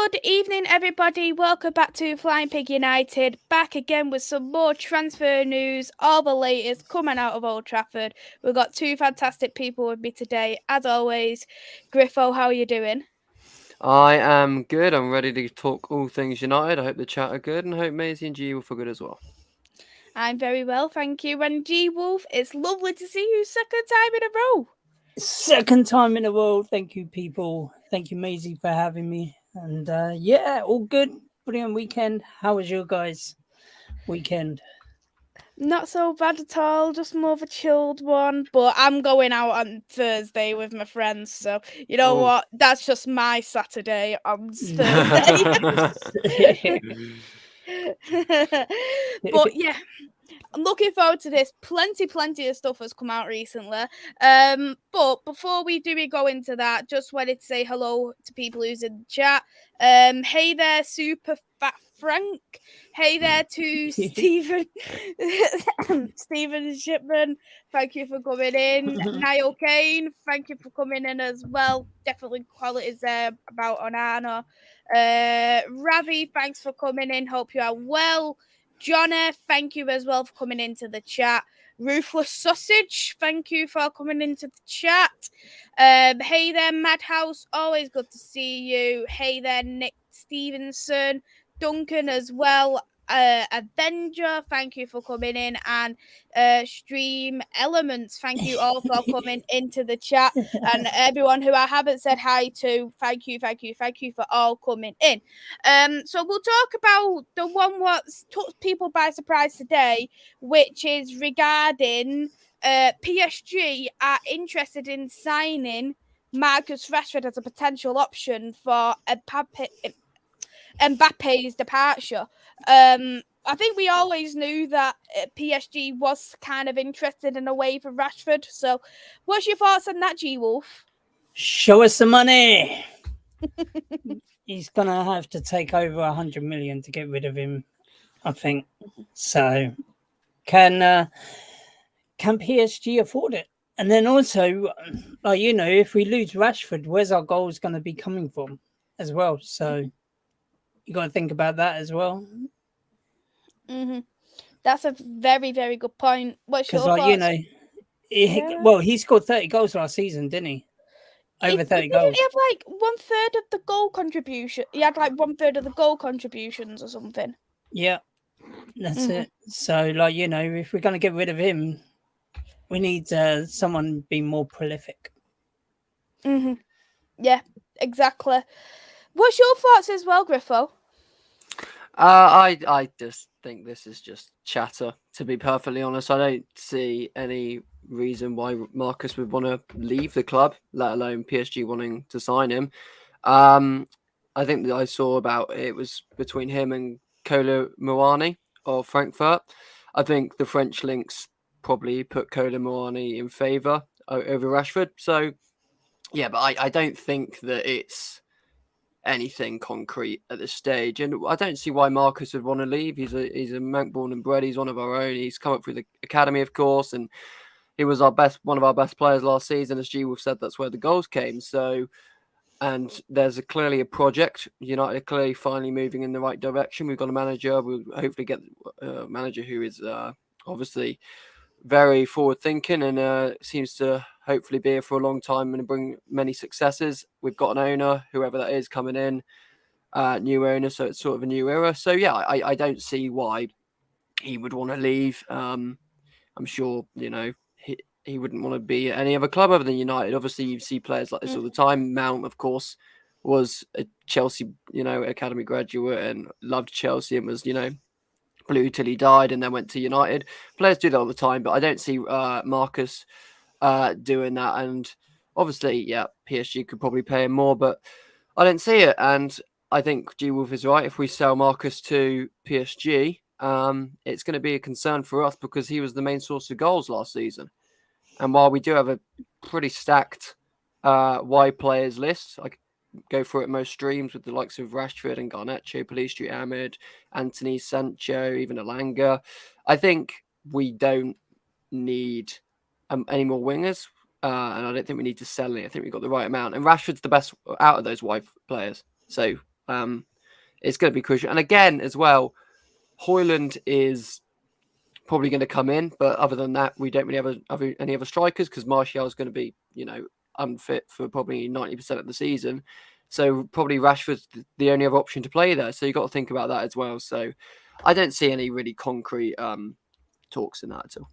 Good evening, everybody. Welcome back to Flying Pig United. Back again with some more transfer news, all the latest coming out of Old Trafford. We've got two fantastic people with me today. As always, Griffo, how are you doing? I am good. I'm ready to talk all things United. I hope the chat are good and I hope Maisie and G will feel good as well. I'm very well, thank you. And G Wolf, it's lovely to see you second time in a row. Second time in a row. Thank you, people. Thank you, Maisie, for having me. And yeah, all good. Brilliant weekend. How was your guys' weekend? Not so bad at all, just more of a chilled one. But I'm going out on Thursday with my friends, so you know what? That's just my Saturday on Thursday. But yeah, I'm looking forward to this. Plenty of stuff has come out recently. But before we go into that, just wanted to say hello to people who's in the chat. Hey there, Super Fat Frank. Hey there to Stephen Stephen Shipman. Thank you for coming in. Niall Kane, thank you for coming in as well. Definitely qualities there about Onana. Ravi, thanks for coming in. Hope you are well. Johnny, thank you as well for coming into the chat. Ruthless Sausage, thank you for coming into the chat. Hey there, Madhouse, always good to see you. Hey there, Nick Stevenson. Duncan as well. Avenger, thank you for coming in, and Stream Elements, thank you all for coming into the chat, and everyone who I haven't said hi to, thank you for all coming in. So we'll talk about the one what took people by surprise today, which is regarding PSG are interested in signing Marcus Rashford as a potential option for Mbappe's departure. I think we always knew that PSG was kind of interested in a way for Rashford. So, what's your thoughts on that, G Wolf? Show us the money. He's gonna have to take over 100 million to get rid of him, I think. So, can PSG afford it? And then also, like if we lose Rashford, where's our goals going to be coming from as well? So you got to think about that as well. That's a very, very good point. What's your thoughts? He scored 30 goals last season, didn't he? Over 30 goals. He have like 1/3 of the goal contribution. He had like 1/3 of the goal contributions or something. Yeah, that's it. So, if we're going to get rid of him, we need someone be more prolific. Yeah, exactly. What's your thoughts as well, Griffo? I just think this is just chatter, to be perfectly honest. I don't see any reason why Marcus would want to leave the club, let alone PSG wanting to sign him. I think that I saw about it was between him and Kolo Muani of Frankfurt. I think the French links probably put Kolo Muani in favour over Rashford. So, yeah, but I don't think that it's anything concrete at this stage, and I don't see why Marcus would want to leave. He's a Manc born and bred. He's one of our own. He's come up through the academy, of course, and he was one of our best players last season. As G Wolf said, that's where the goals came. So, and there's clearly a project. United are clearly finally moving in the right direction. We've got a manager. We'll hopefully get a manager who is obviously very forward thinking and seems to hopefully be here for a long time and bring many successes. We've got an owner, whoever that is, coming in, new owner, so it's sort of a new era. So yeah, I don't see why he would want to leave. I'm sure he wouldn't want to be at any other club other than United. Obviously, you see players like this all the time. Mount, of course, was a Chelsea academy graduate and loved Chelsea and was blue till he died and then went to United. Players do that all the time, but I don't see Marcus doing that. And obviously, yeah, PSG could probably pay him more, but I don't see it. And I think G Wolf is right. If we sell Marcus to PSG, it's going to be a concern for us because he was the main source of goals last season. And while we do have a pretty stacked wide players list, I go through it most streams with the likes of Rashford and Garnacho, Pellistri, Ahmed, Anthony, Sancho, even Alanga. I think we don't need any more wingers, and I don't think we need to sell any. I think we've got the right amount. And Rashford's the best out of those wide players. So It's going to be crucial. And again, as well, Hojlund is probably going to come in, but other than that, we don't really have any other strikers because Martial is going to be, unfit for probably 90% of the season. So probably Rashford's the only other option to play there. So you've got to think about that as well. So I don't see any really concrete talks in that at all.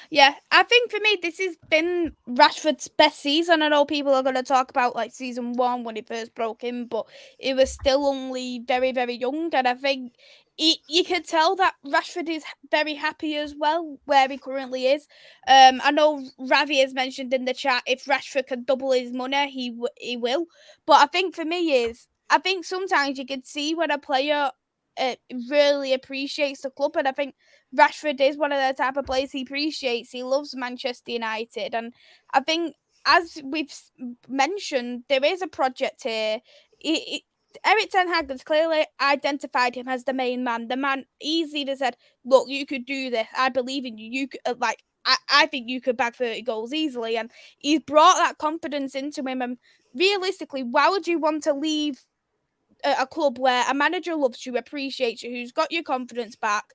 Yeah, I think for me, this has been Rashford's best season. I know people are going to talk about like season 1 when he first broke in, but he was still only very, very young. And I think you can tell that Rashford is very happy as well where he currently is. I know Ravi has mentioned in the chat if Rashford can double his money, he will. But I think for me I think sometimes you can see when a player really appreciates the club, and I think Rashford is one of the type of players he appreciates. He loves Manchester United, and I think, as we've mentioned, there is a project here. Eric Ten Hag has clearly identified him as the main man. The man easily has said, "Look, you could do this. I believe in you. You could, I think you could bag 30 goals easily." And he's brought that confidence into him. And realistically, why would you want to leave a club where a manager loves you, appreciates you, who's got your confidence back,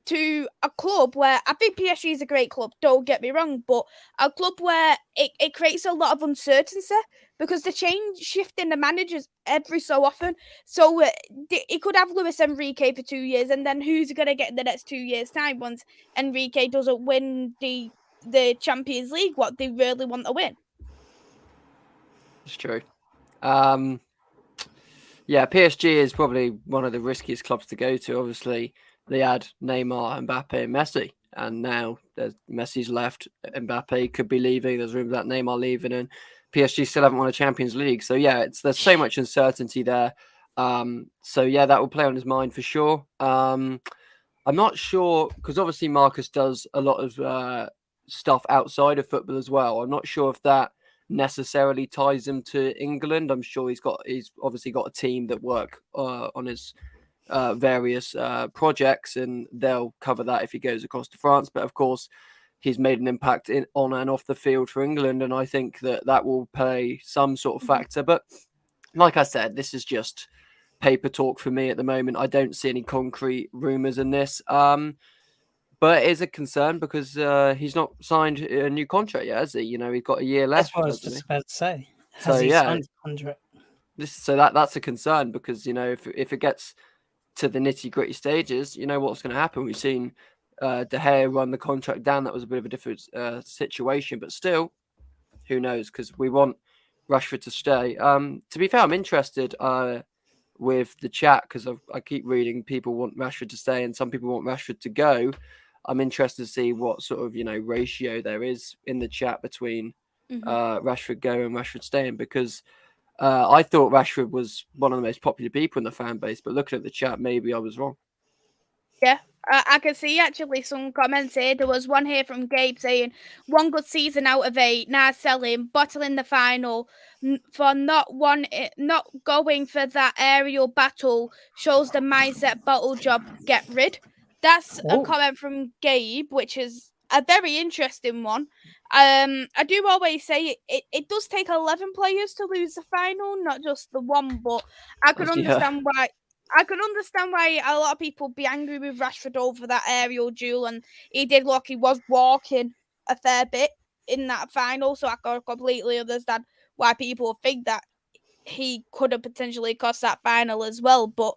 to a club where I think PSG is a great club, don't get me wrong, but a club where it creates a lot of uncertainty because the shifting the managers every so often. So it could have Luis Enrique for 2 years, and then who's going to get in the next 2 years' time once Enrique doesn't win the Champions League, what they really want to win? It's true. Yeah, PSG is probably one of the riskiest clubs to go to. Obviously, they had Neymar, Mbappe, and Messi, and now Messi's left. Mbappe could be leaving. There's rumours about Neymar leaving, and PSG still haven't won a Champions League. So yeah, there's so much uncertainty there. So yeah, that will play on his mind for sure. I'm not sure because obviously Marcus does a lot of stuff outside of football as well. I'm not sure if that necessarily ties him to England. I'm sure he's obviously got a team that work on his various projects, and they'll cover that if he goes across to France. But of course, he's made an impact on and off the field for England, and I think that will play some sort of factor. But like I said, this is just paper talk for me at the moment. I don't see any concrete rumours in this. But it is a concern because he's not signed a new contract yet, has he? He's got a year left. That's what I was just about to say. Has he signed a contract? That's a concern because if it gets to the nitty gritty stages, what's going to happen. We've seen De Gea run the contract down. That was a bit of a different situation, but still, who knows? Because we want Rashford to stay. To be fair, I'm interested with the chat because I keep reading people want Rashford to stay and some people want Rashford to go. I'm interested to see what sort of ratio there is in the chat between Rashford go and Rashford staying, because I thought Rashford was one of the most popular people in the fan base, but looking at the chat, maybe I was wrong. Yeah, I can see actually some comments here. There was one here from Gabe saying, 1 good season out of 8, now selling, bottling the final for not going for that aerial battle shows the mindset bottle job, get rid. That's a comment from Gabe, which is a very interesting one. I do always say it does take 11 players to lose the final, not just the one, but I can understand why. I can understand why a lot of people be angry with Rashford over that aerial duel, and he was walking a fair bit in that final, so I can completely understand why people think that he could have potentially cost that final as well. But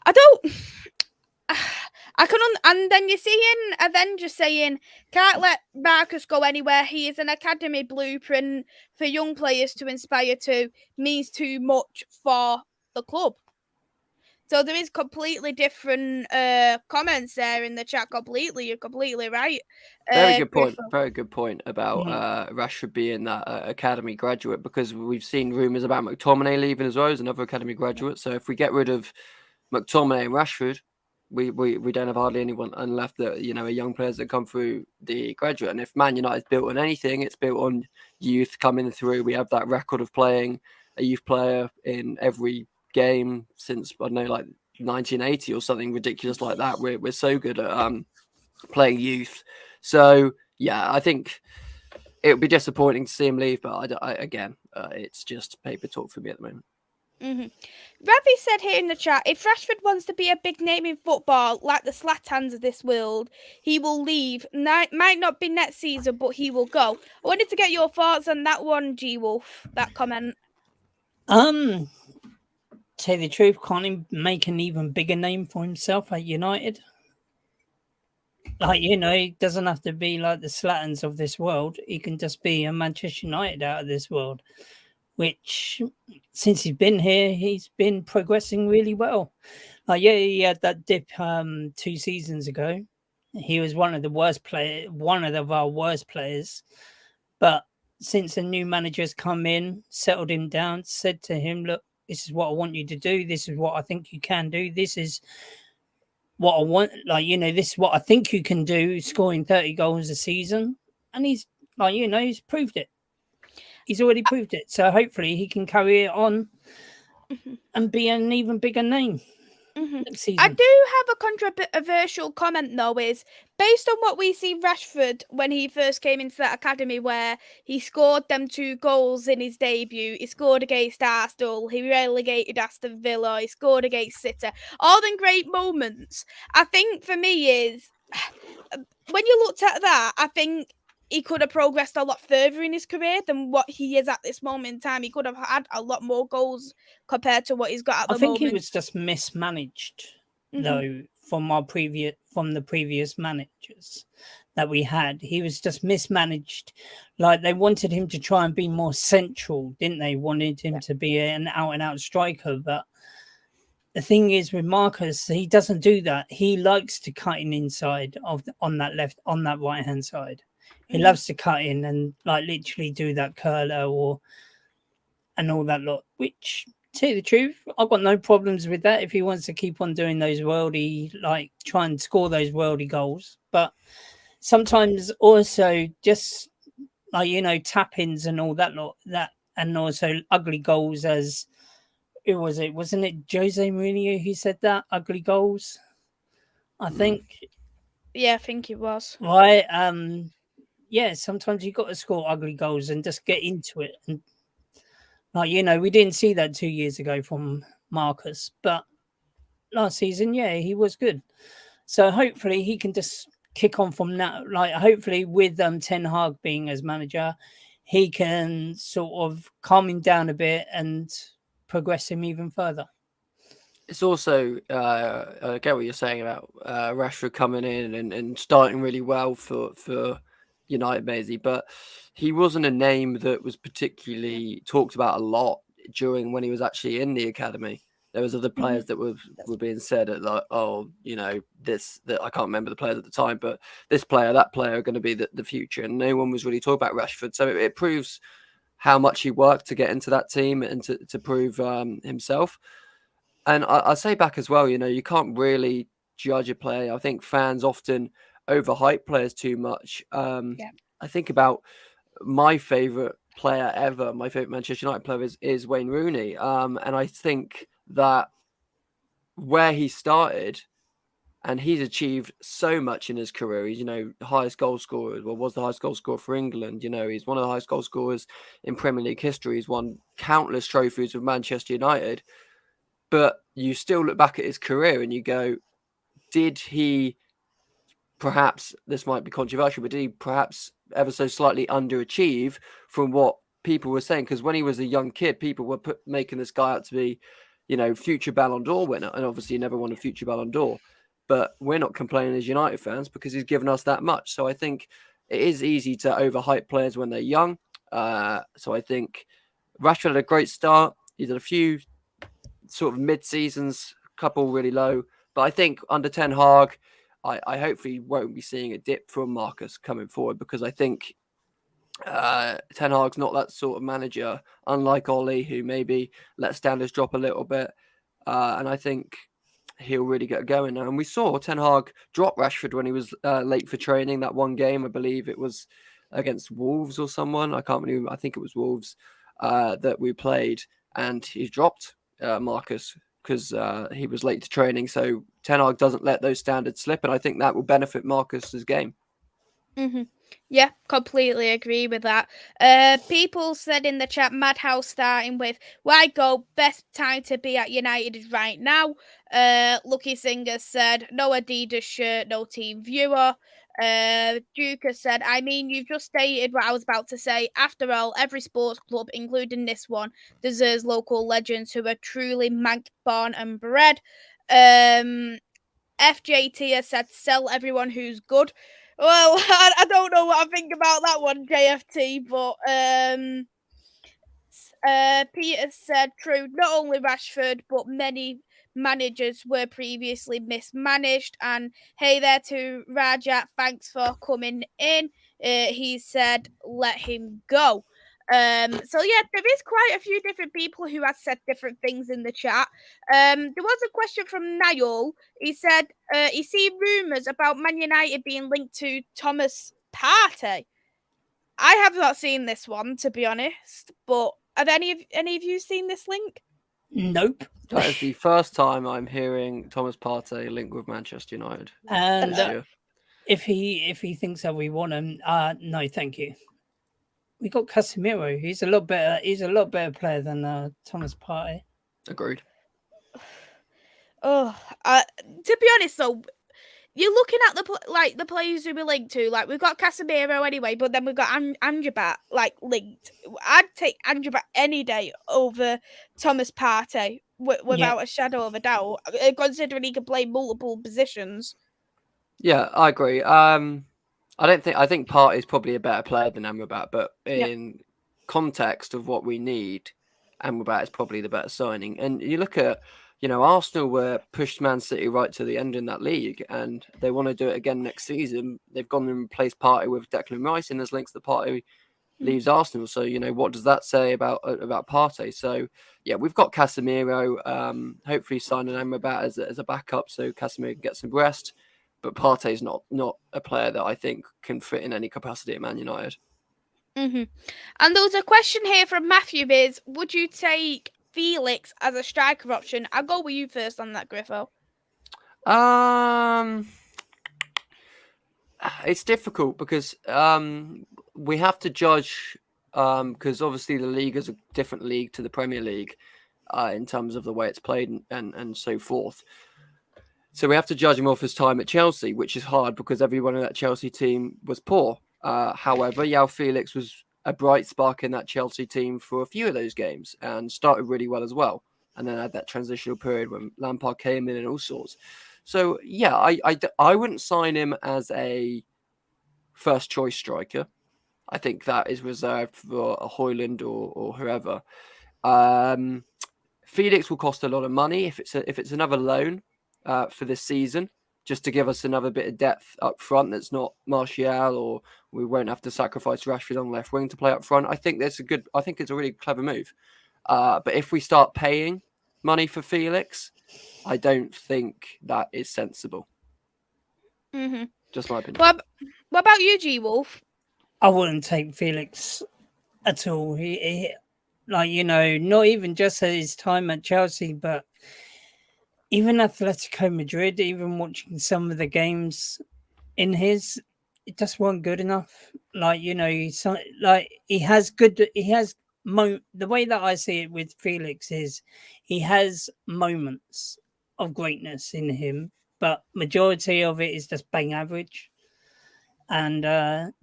I don't. And then you're seeing Avengers saying, can't let Marcus go anywhere. He is an academy blueprint for young players to inspire to, means too much for the club. So there is completely different comments there in the chat. You're completely right. Very good point. Very good point about Rashford being that academy graduate, because we've seen rumours about McTominay leaving as well as another academy graduate. So if we get rid of McTominay and Rashford, we don't have hardly anyone left that are young players that come through the graduate. And if Man United's built on anything, it's built on youth coming through. We have that record of playing a youth player in every game since, I don't know, like 1980 or something ridiculous like that. We're so good at playing youth. So yeah, I think it would be disappointing to see him leave, but again, it's just paper talk for me at the moment. Mm-hmm. Ravi said here in the chat, if Rashford wants to be a big name in football, like the Zlatans of this world, he will leave. Might not be next season, but he will go. I wanted to get your thoughts on that one, G Wolf, that comment. Tell the truth, can't he make an even bigger name for himself at United? Like, he doesn't have to be like the Slatins of this world. He can just be a Manchester United out of this world, which since he's been here, he's been progressing really well. Like, yeah, he had that dip 2 seasons ago. He was one of our worst players. But since a new manager's come in, settled him down, said to him, look, this is what I want you to do. This is what I think you can do. This is what I want. Like, this is what I think you can do, scoring 30 goals a season. And he's like, he's proved it. He's already proved it. So hopefully he can carry it on and be an even bigger name. Next season. I do have a controversial comment though, is based on what we see Rashford when he first came into that academy, where he scored them 2 goals in his debut. He scored against Arsenal, he relegated Aston Villa, he scored against City. All them great moments. I think for me is when you looked at that, I think he could have progressed a lot further in his career than what he is at this moment in time. He could have had a lot more goals compared to what he's got at the moment. I think he was just mismanaged, though, from the previous managers that we had. He was just mismanaged. Like, they wanted him to try and be more central, didn't they? Wanted him to be an out-and-out striker, but the thing is with Marcus, he doesn't do that. He likes to cut in inside on that right hand side. He loves to cut in and like literally do that curler and all that lot. Which, to tell you the truth, I've got no problems with that. If he wants to keep on doing those try and score those worldy goals, but sometimes also just tap-ins and all that lot. And also ugly goals as. Who was it? Wasn't it Jose Mourinho who said that? Ugly goals, I think. Yeah, I think it was. Right. Yeah, sometimes you got to score ugly goals and just get into it. And we didn't see that 2 years ago from Marcus, but last season, yeah, he was good. So hopefully he can just kick on from now. Like, hopefully with Ten Hag being as manager, he can sort of calm him down a bit and progress him even further. It's also, I get what you're saying about Rashford coming in and starting really well for United, Maisie, but he wasn't a name that was particularly talked about a lot during when he was actually in the academy. There was other players that were being said at like, oh, that I can't remember the players at the time, but this player, that player are going to be the future, and no one was really talking about Rashford. So it proves how much he worked to get into that team and to prove himself. And I say back as well, you can't really judge a player. I think fans often overhype players too much. I think about my favourite player ever, my favourite Manchester United player is Wayne Rooney. And I think that where he started, and he's achieved so much in his career. He's, highest goal scorer. Well, was the highest goal scorer for England. He's one of the highest goal scorers in Premier League history. He's won countless trophies with Manchester United. But you still look back at his career and you go, did he perhaps, this might be controversial, but did he perhaps ever so slightly underachieve from what people were saying? Because when he was a young kid, people were making this guy out to be, future Ballon d'Or winner. And obviously he never won a future Ballon d'Or. But we're not complaining as United fans because he's given us that much. So I think it is easy to overhype players when they're young. So I think Rashford had a great start. He's had a few sort of mid-seasons, couple really low. But I think under Ten Hag, I hopefully won't be seeing a dip from Marcus coming forward, because I think Ten Hag's not that sort of manager, unlike Ollie, who maybe let standards drop a little bit. And I think he'll really get going now. And we saw Ten Hag drop Rashford when he was late for training that one game. I believe it was against Wolves or someone. I can't remember. I think it was Wolves that we played, and he dropped Marcus because he was late to training. So Ten Hag doesn't let those standards slip, and I think that will benefit Marcus's game. Yeah, completely agree with that. People said in the chat, Madhouse starting with, why go? Best time to be at United is right now. Lucky Singer said, no Adidas shirt, no team viewer. Duca said, I mean, you've just stated what I was about to say. After all, every sports club, including this one, deserves local legends who are truly Manc born and bred. FJT has said, sell everyone who's good. Well, I don't know what I think about that one, JFT, but Peter said, true, not only Rashford, but many managers were previously mismanaged. And hey there to Rajat, thanks for coming in. He said, let him go. So yeah, there is quite a few different people who have said different things in the chat. There was a question from Niall. He said he seen rumours about Man United being linked to Thomas Partey. I have not seen this one, to be honest, but have any of you seen this link? Nope. That is the first time I'm hearing Thomas Partey linked with Manchester United. And this year. if he thinks that we want him, no, thank you. We got Casemiro. He's a lot better. He's a lot better player than Thomas Partey. Agreed. Oh, to be honest though, you're looking at the players who we're linked to. Like we've got Casemiro anyway, but then we've got Amrabat linked. I'd take Amrabat any day over Thomas Partey without a shadow of a doubt, considering he can play multiple positions. Yeah, I agree. I think Partey is probably a better player than Amrabat, but in context of what we need, Amrabat is probably the better signing. And you look at, Arsenal were pushed Man City right to the end in that league, and they want to do it again next season. They've gone and replaced Partey with Declan Rice, and there's links that Partey leaves Arsenal. So what does that say about Partey? So yeah, we've got Casemiro. Hopefully signing Amrabat as a backup, so Casemiro can get some rest. But Partey's not a player that I think can fit in any capacity at Man United. Mm-hmm. And there was a question here from Matthew is, would you take Felix as a striker option? I'll go with you first on that, Griffo. It's difficult because we have to judge because obviously the league is a different league to the Premier League in terms of the way it's played and so forth. So we have to judge him off his time at Chelsea, which is hard because everyone in that Chelsea team was poor. However, Joao Felix was a bright spark in that Chelsea team for a few of those games and started really well as well. And then had that transitional period when Lampard came in and all sorts. So, yeah, I wouldn't sign him as a first choice striker. I think that is reserved for a Hojlund or whoever. Felix will cost a lot of money if it's another loan for this season, just to give us another bit of depth up front that's not Martial, or we won't have to sacrifice Rashford on left wing to play up front. I think it's a really clever move. But if we start paying money for Felix, I don't think that is sensible. Mm-hmm. Just my opinion. What about you, G Wolf? I wouldn't take Felix at all. He not even just at his time at Chelsea, but even Atletico Madrid, even watching some of the games it just wasn't good enough. The way that I see it with Felix is he has moments of greatness in him, but majority of it is just bang average. And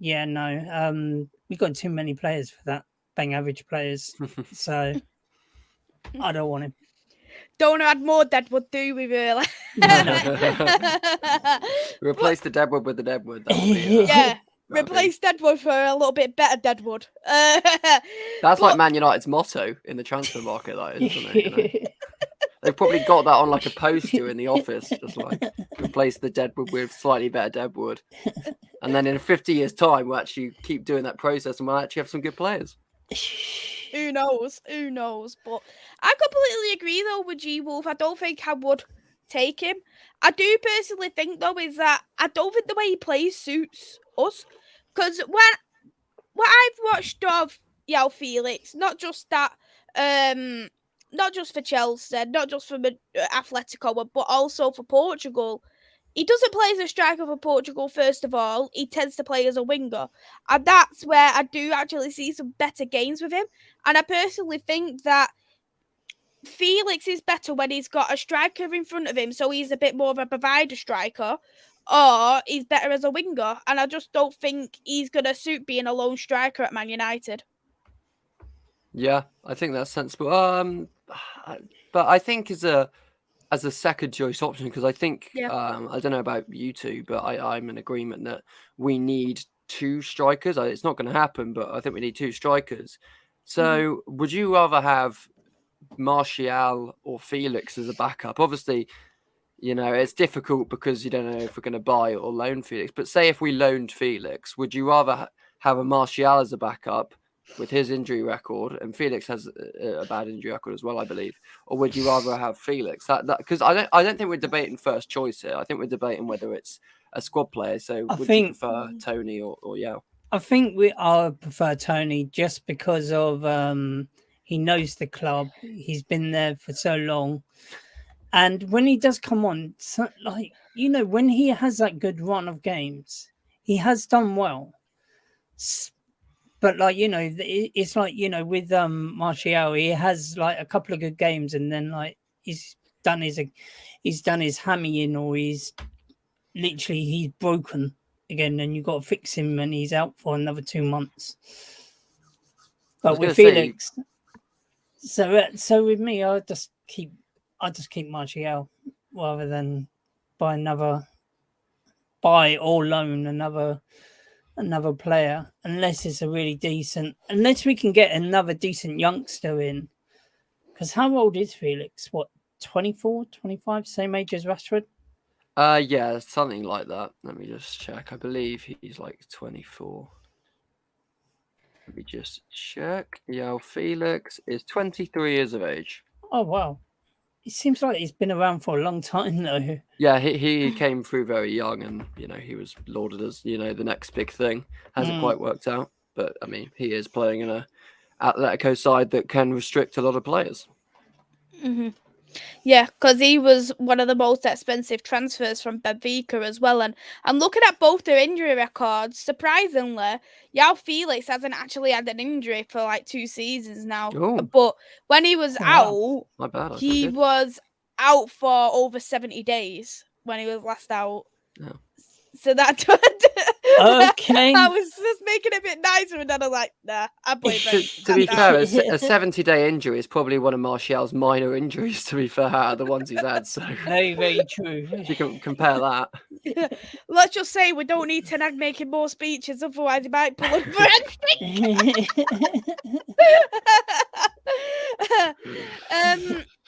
we've got too many players for that, bang average players. So I don't want him. Don't add more Deadwood, do we really? Replace the Deadwood with the Deadwood. Replace Deadwood for a little bit better Deadwood. That's like Man United's motto in the transfer market, that is, isn't it? They've probably got that on like a poster in the office, just like replace the Deadwood with slightly better Deadwood. And then in 50 years' time, we'll actually keep doing that process and we'll actually have some good players. Who knows? But I completely agree though with G Wolf. I don't think I would take him. I do personally think though is that I don't think the way he plays suits us. Because what I've watched of Joao Felix, not just that, not just for Chelsea, not just for Atletico, but also for Portugal, he doesn't play as a striker for Portugal, first of all. He tends to play as a winger. And that's where I do actually see some better games with him. And I personally think that Felix is better when he's got a striker in front of him, so he's a bit more of a provider striker, or he's better as a winger. And I just don't think he's going to suit being a lone striker at Man United. Yeah, I think that's sensible. But I think as a second choice option, because I think I don't know about you two, but I'm in agreement that we need two strikers. It's not going to happen, but I think we need two strikers. So would you rather have Martial or Felix as a backup? Obviously, it's difficult because you don't know if we're going to buy or loan Felix. But say if we loaned Felix, would you rather have a Martial as a backup with his injury record, and Felix has a bad injury record as well, I believe, or would you rather have Felix? That because I don't think we're debating first choice here. I think we're debating whether it's a squad player. So would you prefer Tony or Yao? I think I prefer Tony just because of he knows the club. He's been there for so long. And when he does come on, when he has that good run of games, he has done well. But it's with Martial, he has a couple of good games, and then he's done his hammy in, or he's broken again, and you've got to fix him, and he's out for another 2 months. But with Felix, so with me, I just keep Martial rather than buy or loan another player, unless it's unless we can get another decent youngster in. Because how old is Felix? What, 24, 25, same age as Rashford? Yeah, something like that. Let me just check. I believe he's 24. Let me just check. Joao Felix is 23 years of age. Oh, wow. It seems like he's been around for a long time, though. Yeah, he came through very young, and he was lauded as the next big thing. Hasn't quite worked out, but I mean, he is playing in a Atletico side that can restrict a lot of players. Yeah, because he was one of the most expensive transfers from Benfica as well. And I'm looking at both their injury records. Surprisingly, Joao Felix hasn't actually had an injury for 2 seasons now. Ooh. But when he was out, my bad, he was out for over 70 days when he was last out. Oh. So that okay. I was just making it a bit nicer, and then I'm like, nah, I blame him. To be fair, a 70-day injury is probably one of Martial's minor injuries, to be fair, out of the ones he's had. So very, very true. You can compare that. Yeah. Let's just say we don't need Ten Hag making more speeches, otherwise he might pull a friend.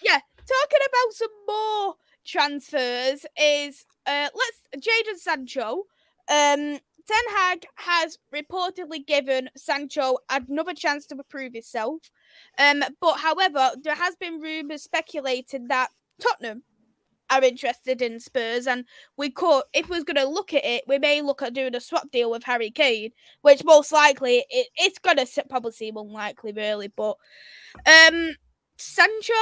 Yeah, talking about some more transfers is Jadon Sancho. Ten Hag has reportedly given Sancho another chance to prove himself. But however, there has been rumours speculating that Tottenham are interested in Spurs, and we could, if we're going to look at it, we may look at doing a swap deal with Harry Kane, which most likely it's going to probably seem unlikely, really. But Sancho,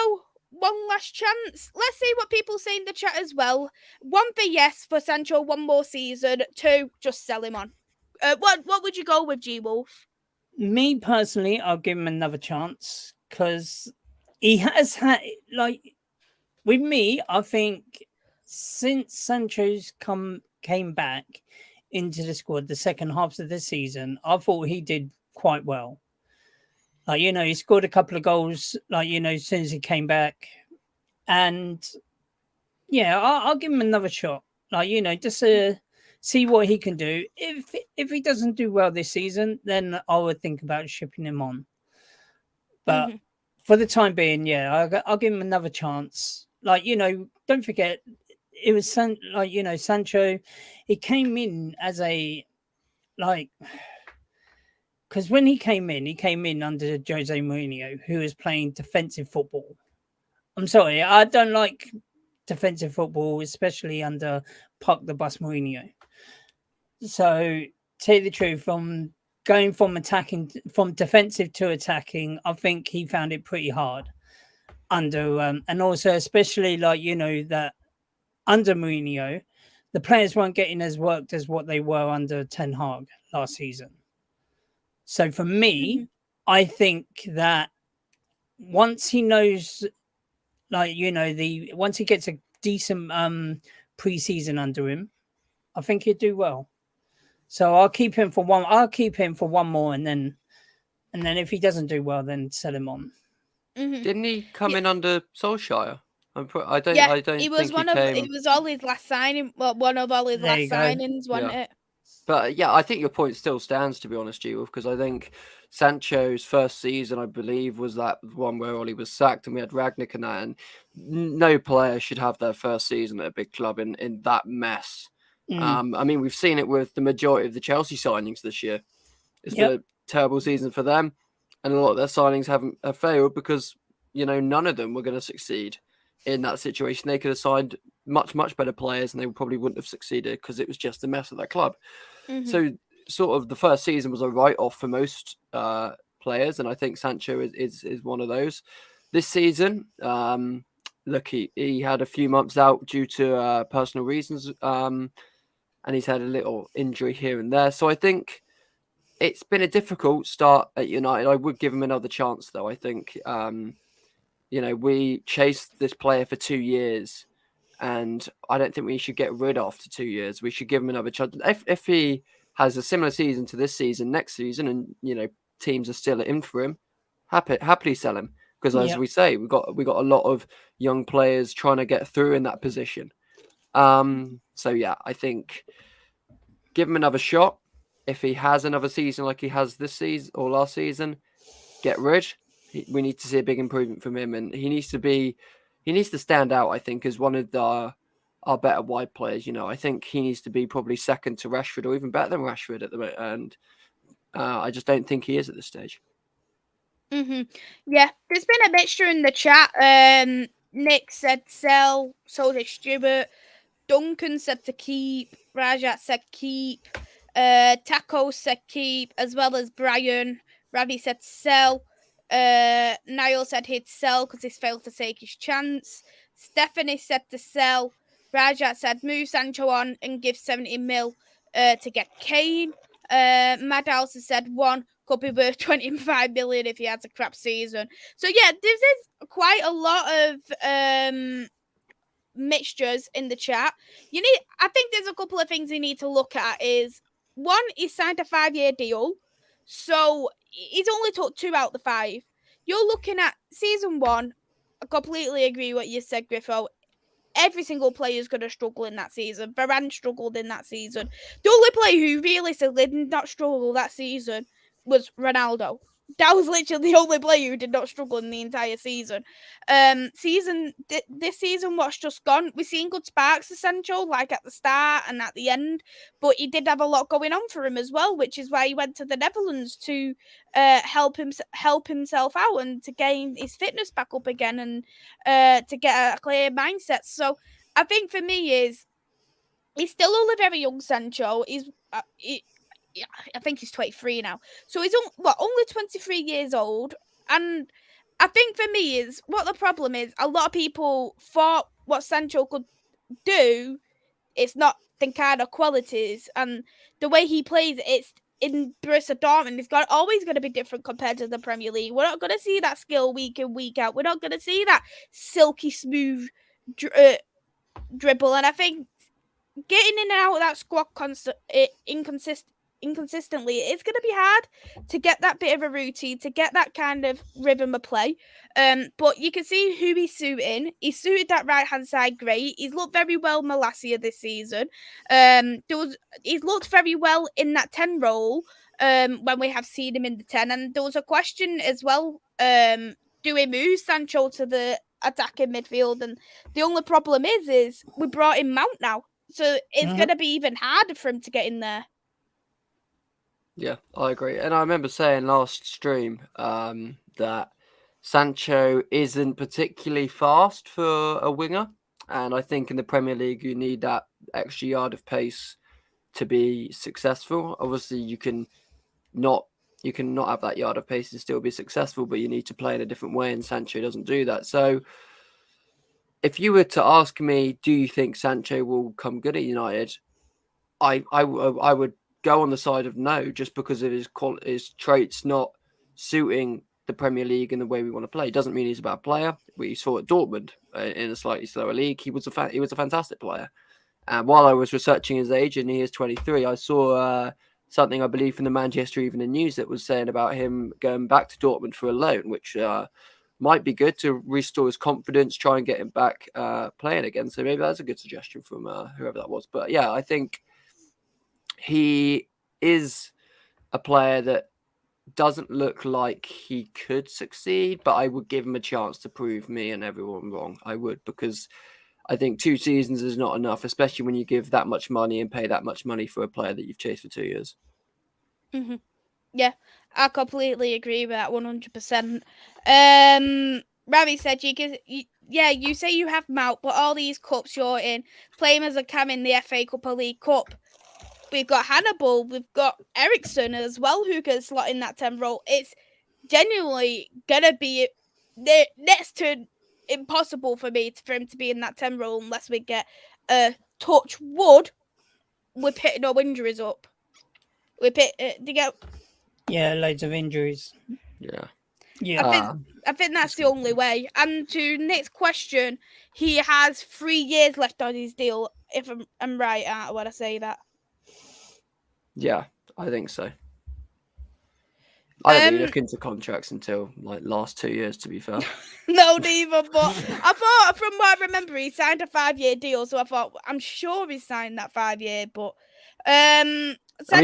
one last chance. Let's see what people say in the chat as well. 1 for yes for Sancho, 1 more season. 2, just sell him on. What would you go with, G Wolf? Me personally, I'll give him another chance because he has had with me. I think since Sancho's came back into the squad the second half of the season, I thought he did quite well. He scored a couple of goals, as soon as he came back. And, yeah, I'll give him another shot. Just to see what he can do. If he doesn't do well this season, then I would think about shipping him on. But for the time being, yeah, I'll give him another chance. Don't forget, it was, Sancho, he came in as a, because when he came in under Jose Mourinho, who was playing defensive football. I'm sorry, I don't like defensive football, especially under Park the Bus Mourinho. So, tell you the truth, from going from defensive to attacking, I think he found it pretty hard. And also, especially that under Mourinho, the players weren't getting as worked as what they were under Ten Hag last season. So for me, I think that once he knows, like, once he gets a decent pre-season under him, I think he'd do well. So I'll keep him for one. I'll keep him for one more, and then if he doesn't do well, then sell him on. Didn't he come in under Solskjaer? I don't. He was think he came. It was all his last signing. Well, one of all his last signings, wasn't it? But yeah, I think your point still stands, to be honest, G, because I think Sancho's first season, I believe, was that one where Ollie was sacked and we had Ragnick and that. And no player should have their first season at a big club in that mess. I mean, we've seen it with the majority of the Chelsea signings this year. It's been a terrible season for them, and a lot of their signings have failed because none of them were going to succeed in that situation. They could have signed much better players, and they probably wouldn't have succeeded because it was just a mess of that club. So, sort of, the first season was a write-off for most players, and I think Sancho is one of those. This season, look, he had a few months out due to personal reasons. And he's had a little injury here and there. So I think it's been a difficult start at United. I would give him another chance, though. I think, we chased this player for 2 years, and I don't think we should get rid of after 2 years. We should give him another chance. If he has a similar season to this season, next season, and, teams are still in for him, happily sell him. Because as we say, we got a lot of young players trying to get through in that position. So yeah, I think give him another shot. If he has another season like he has this season or last season, get rid. We need to see a big improvement from him, and he needs to stand out, I think, as one of our better wide players. I think he needs to be probably second to Rashford or even better than Rashford at the moment, and I just don't think he is at this stage. Yeah, there's been a mixture in the chat. Nick said sell, so did Stuart. Duncan said to keep. Rajat said keep. Taco said keep, as well as Brian. Ravi said sell. Niall said he'd sell because he's failed to take his chance. Stephanie said to sell. Rajat said move Sancho on and give 70 mil to get Kane. Mad House said one could be worth 25 million if he has a crap season. So yeah, this is quite a lot of mixtures in the chat. I think there's a couple of things you need to look at. Is one, he signed a 5-year deal, so he's only took 2 out of the 5. You're looking at season 1. I completely agree what you said, Griffo. Every single player is going to struggle in that season. Varane struggled in that season. The only player who realistically did not struggle that season was Ronaldo. That was literally the only player who did not struggle in the entire season. This season, what's just gone, we've seen good sparks of Sancho, like at the start and at the end, but he did have a lot going on for him as well, which is why he went to the Netherlands to help himself out and to gain his fitness back up again and to get a clear mindset. So I think for me he's still only very young, Sancho. I think he's 23 now. So he's only 23 years old. And I think for me is what the problem is, a lot of people thought what Sancho could do, it's not the kind of qualities. And the way he plays, it's in Borussia Dortmund, it's always going to be different compared to the Premier League. We're not going to see that skill week in, week out. We're not going to see that silky smooth dribble. And I think getting in and out of that squad inconsistently, it's going to be hard to get that bit of a routine, to get that kind of rhythm of play. But you can see who he's suiting. He suited that right-hand side great. He's looked very well Malacia this season. He's looked very well in that 10 role when we have seen him in the 10. And there was a question as well, do we move Sancho to the attacking midfield? And the only problem is we brought in Mount now. So it's going to be even harder for him to get in there. Yeah, I agree. And I remember saying last stream that Sancho isn't particularly fast for a winger. And I think in the Premier League, you need that extra yard of pace to be successful. Obviously, you can not have that yard of pace and still be successful, but you need to play in a different way. And Sancho doesn't do that. So if you were to ask me, do you think Sancho will come good at United? I would go on the side of no, just because of his traits not suiting the Premier League and the way we want to play. Doesn't mean he's a bad player. We saw at Dortmund in a slightly slower league. He was a fantastic player. And while I was researching his age, and he is 23, I saw something, I believe, from the Manchester Evening News that was saying about him going back to Dortmund for a loan, which might be good to restore his confidence, try and get him back playing again. So maybe that's a good suggestion from whoever that was. But yeah, I think he is a player that doesn't look like he could succeed, but I would give him a chance to prove me and everyone wrong. I would, because I think 2 seasons is not enough, especially when you give that much money and pay that much money for a player that you've chased for 2 years. Mm-hmm. Yeah, I completely agree with that 100%. Ravi said, you say you have Mount, but all these cups you're in, playing as a cam in the FA Cup or League Cup. We've got Hannibal, we've got Ericsson as well, who can slot in that 10 role. It's genuinely going to be next to impossible for him to be in that 10 role unless we get a touch wood. We're pitting our injuries up. Yeah, loads of injuries. Yeah. I think that's the only way. And to Nick's question, he has 3 years left on his deal, if I'm right when I say that. Yeah, I think so. I don't really look into contracts until like last 2 years, to be fair. No, neither. But I thought, from what I remember, he signed a 5-year deal. So I thought, I'm sure he signed that 5-year. But I mean,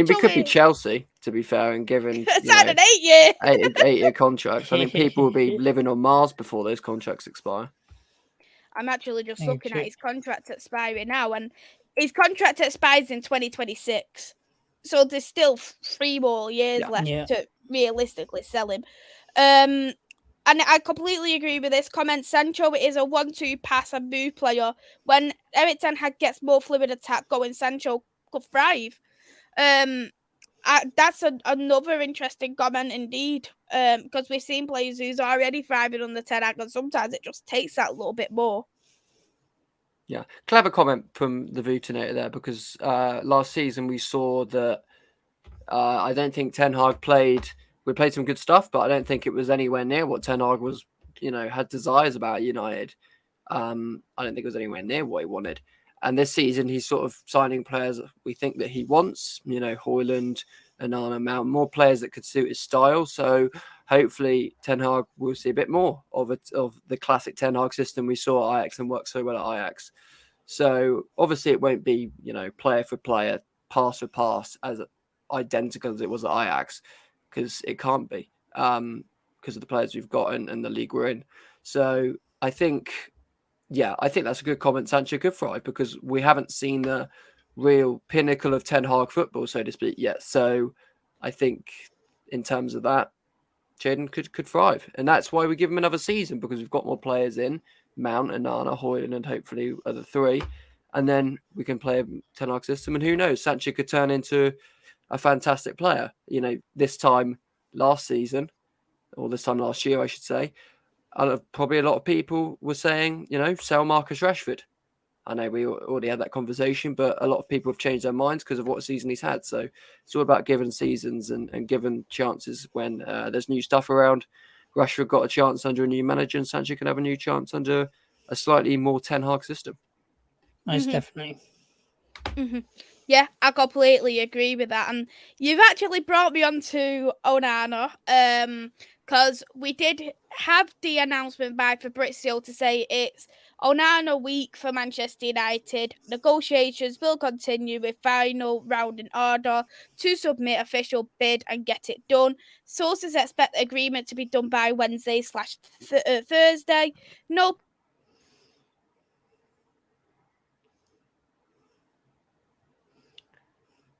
we could be Chelsea, to be fair, and given signed an 8-year 8-year contracts. I think people will be living on Mars before those contracts expire. I'm actually just looking at his contract expiring now, and his contract expires in 2026. So there's still 3 more years left to realistically sell him. And I completely agree with this comment. Sancho is a 1-2 pass and move player. When Erik ten Hag gets more fluid attack going, Sancho could thrive. That's another interesting comment indeed. Because we've seen players who's already thriving on the ten Hag, and sometimes it just takes that little bit more. Yeah, clever comment from the Vutinator there, because last season we saw that I don't think Ten Hag played some good stuff, but I don't think it was anywhere near what Ten Hag was, had desires about United. I don't think it was anywhere near what he wanted. And this season he's sort of signing players we think that he wants, Hojlund, Onana, Mount, more players that could suit his style. So hopefully Ten Hag will see a bit more of the classic Ten Hag system we saw at Ajax and worked so well at Ajax. So obviously it won't be, player for player, pass for pass as identical as it was at Ajax, because it can't be, because of the players we've got and the league we're in. So I think that's a good comment. Sancho could thrive because we haven't seen the real pinnacle of Ten Hag football, so to speak, yet. So I think in terms of that, Jadon could thrive, and that's why we give him another season, because we've got more players in Mount, Onana, Hojlund, and hopefully other 3, and then we can play a Ten Hag system. And who knows, Sancho could turn into a fantastic player. This time last season, or this time last year, I should say, probably a lot of people were saying, sell Marcus Rashford. I know we already had that conversation, but a lot of people have changed their minds because of what season he's had. So it's all about given seasons and given chances when there's new stuff around. Rashford got a chance under a new manager, and Sancho can have a new chance under a slightly more Ten Hag system. Most definitely. Mm-hmm. Yeah, I completely agree with that. And you've actually brought me on to Onana, because we did have the announcement by Fabrizio to say it's Onana week for Manchester United. Negotiations will continue with final round in order to submit official bid and get it done. Sources expect the agreement to be done by Wednesday/Thursday. No.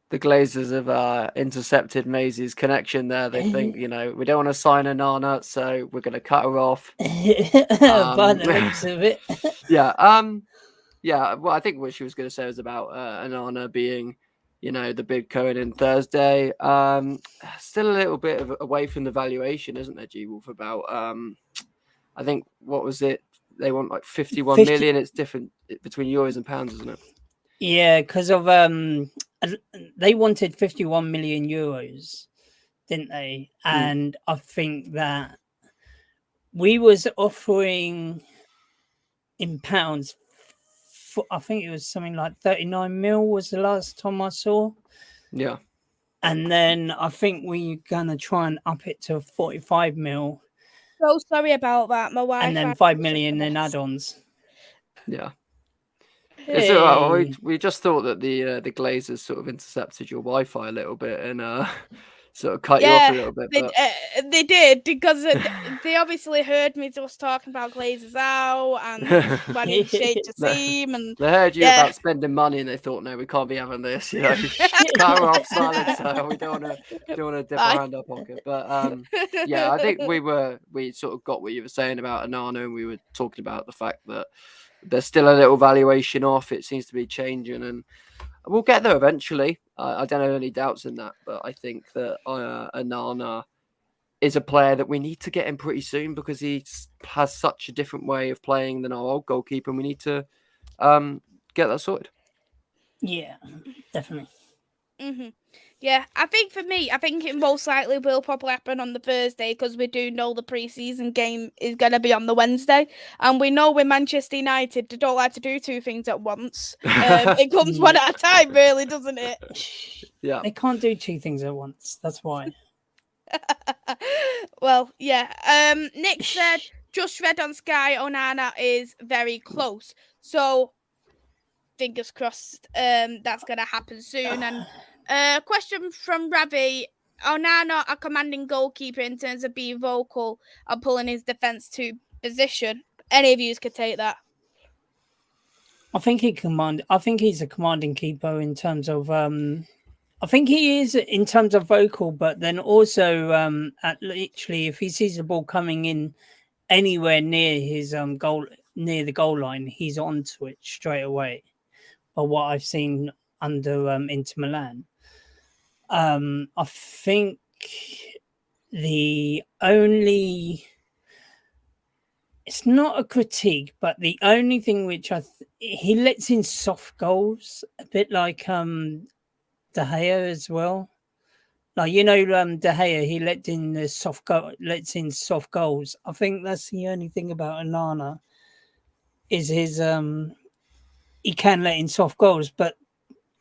The Glazers have intercepted Maisie's connection there. They think, we don't want to sign Onana, so we're going to cut her off. By the looks of it. Yeah. Well, I think what she was going to say was about Onana being, the bid going in Thursday. Still a little bit away from the valuation, isn't there, G-Wolf? About, I think, what was it? they want like 51 million. It's different between euros and pounds, isn't it? Yeah, because of they wanted 51 million euros, didn't they? And I think that we was offering in pounds. I think it was something like 39 mil was the last time I saw. Yeah. And then I think we're gonna try and up it to 45 mil. So sorry about that. My wife. And then 5 million in add-ons. Yeah. Hey. We just thought that the Glazers sort of intercepted your Wi-Fi a little bit and sort of cut you off a little bit. But... They did, because they obviously heard me just talking about Glazers out and wanting Shade to see him. And they heard you about spending money and they thought, no, we can't be having this. You know, cut her off silent, so we don't want to dip our hand up pocket. But yeah, I think we sort of got what you were saying about Onana, and we were talking about the fact that there's still a little valuation off. It seems to be changing, and we'll get there eventually. I don't have any doubts in that, but I think that Onana is a player that we need to get in pretty soon because he has such a different way of playing than our old goalkeeper, and we need to get that sorted. Yeah, definitely. Mm-hmm. Yeah, I think for me, I think it most likely will probably happen on the Thursday, because we do know the pre-season game is going to be on the Wednesday, and we know with Manchester United, they don't like to do two things at once. It comes one at a time, really, doesn't it? Yeah, they can't do two things at once. That's why. Well, yeah. Nick said, just read on Sky, Onana is very close. So fingers crossed that's going to happen soon. And question from Ravi, Onana a commanding goalkeeper in terms of being vocal and pulling his defence to position? Any of you could take that. I think he's a commanding keeper in terms of I think he is in terms of vocal, but then also at literally if he sees the ball coming in anywhere near his goal, near the goal line, he's onto it straight away. But what I've seen under Inter Milan, I think the only, it's not a critique, but the only thing which he lets in soft goals, a bit like De Gea as well. Like, you know, De Gea, he lets in soft goals. I think that's the only thing about Onana is his he can let in soft goals, but